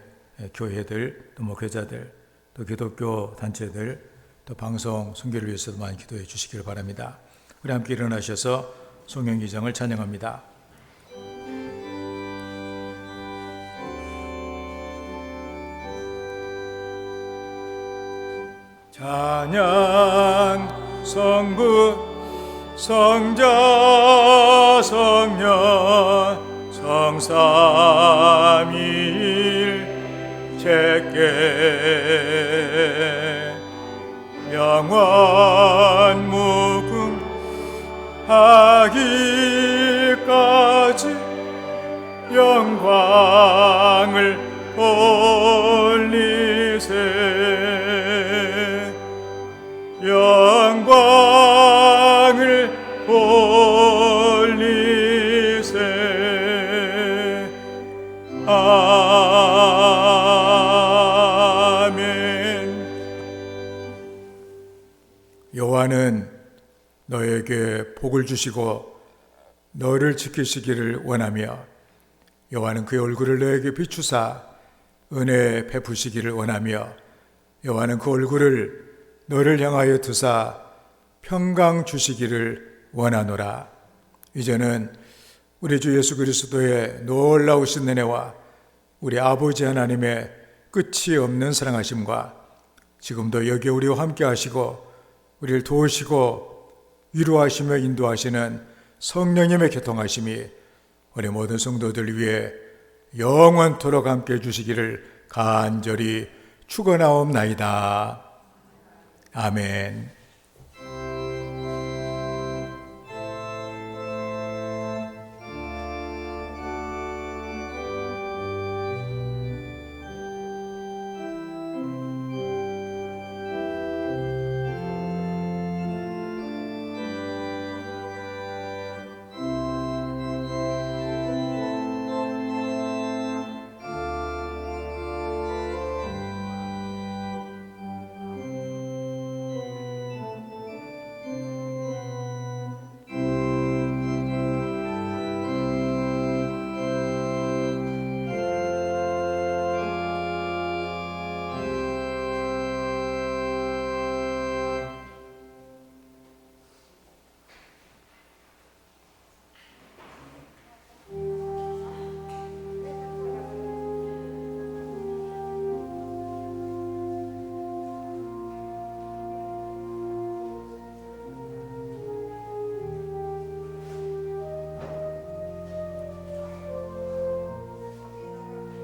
교회들, 또 목회자들, 또 기독교 단체들, 또 방송 선교를 위해서도 많이 기도해 주시길 바랍니다. 우리 함께 일어나셔서 송영기장을 찬양합니다. 찬양 성부 성자 성령 성삼위일 제께 영원 무궁 하기까지 영광을 돌리세. 영광을 돌리세. 아멘. 여호와는 너에게 복을 주시고 너를 지키시기를 원하며 여호와는 그의 얼굴을 너에게 비추사 은혜 베푸시기를 원하며 여호와는 그 얼굴을 너를 향하여 드사 평강 주시기를 원하노라. 이제는 우리 주 예수 그리스도의 놀라우신 은혜와 우리 아버지 하나님의 끝이 없는 사랑하심과 지금도 여기 우리와 함께 하시고 우리를 도우시고 위로하시며 인도하시는 성령님의 교통하심이 우리 모든 성도들 위해 영원토록 함께 해주시기를 간절히 축원하옵나이다. 아멘.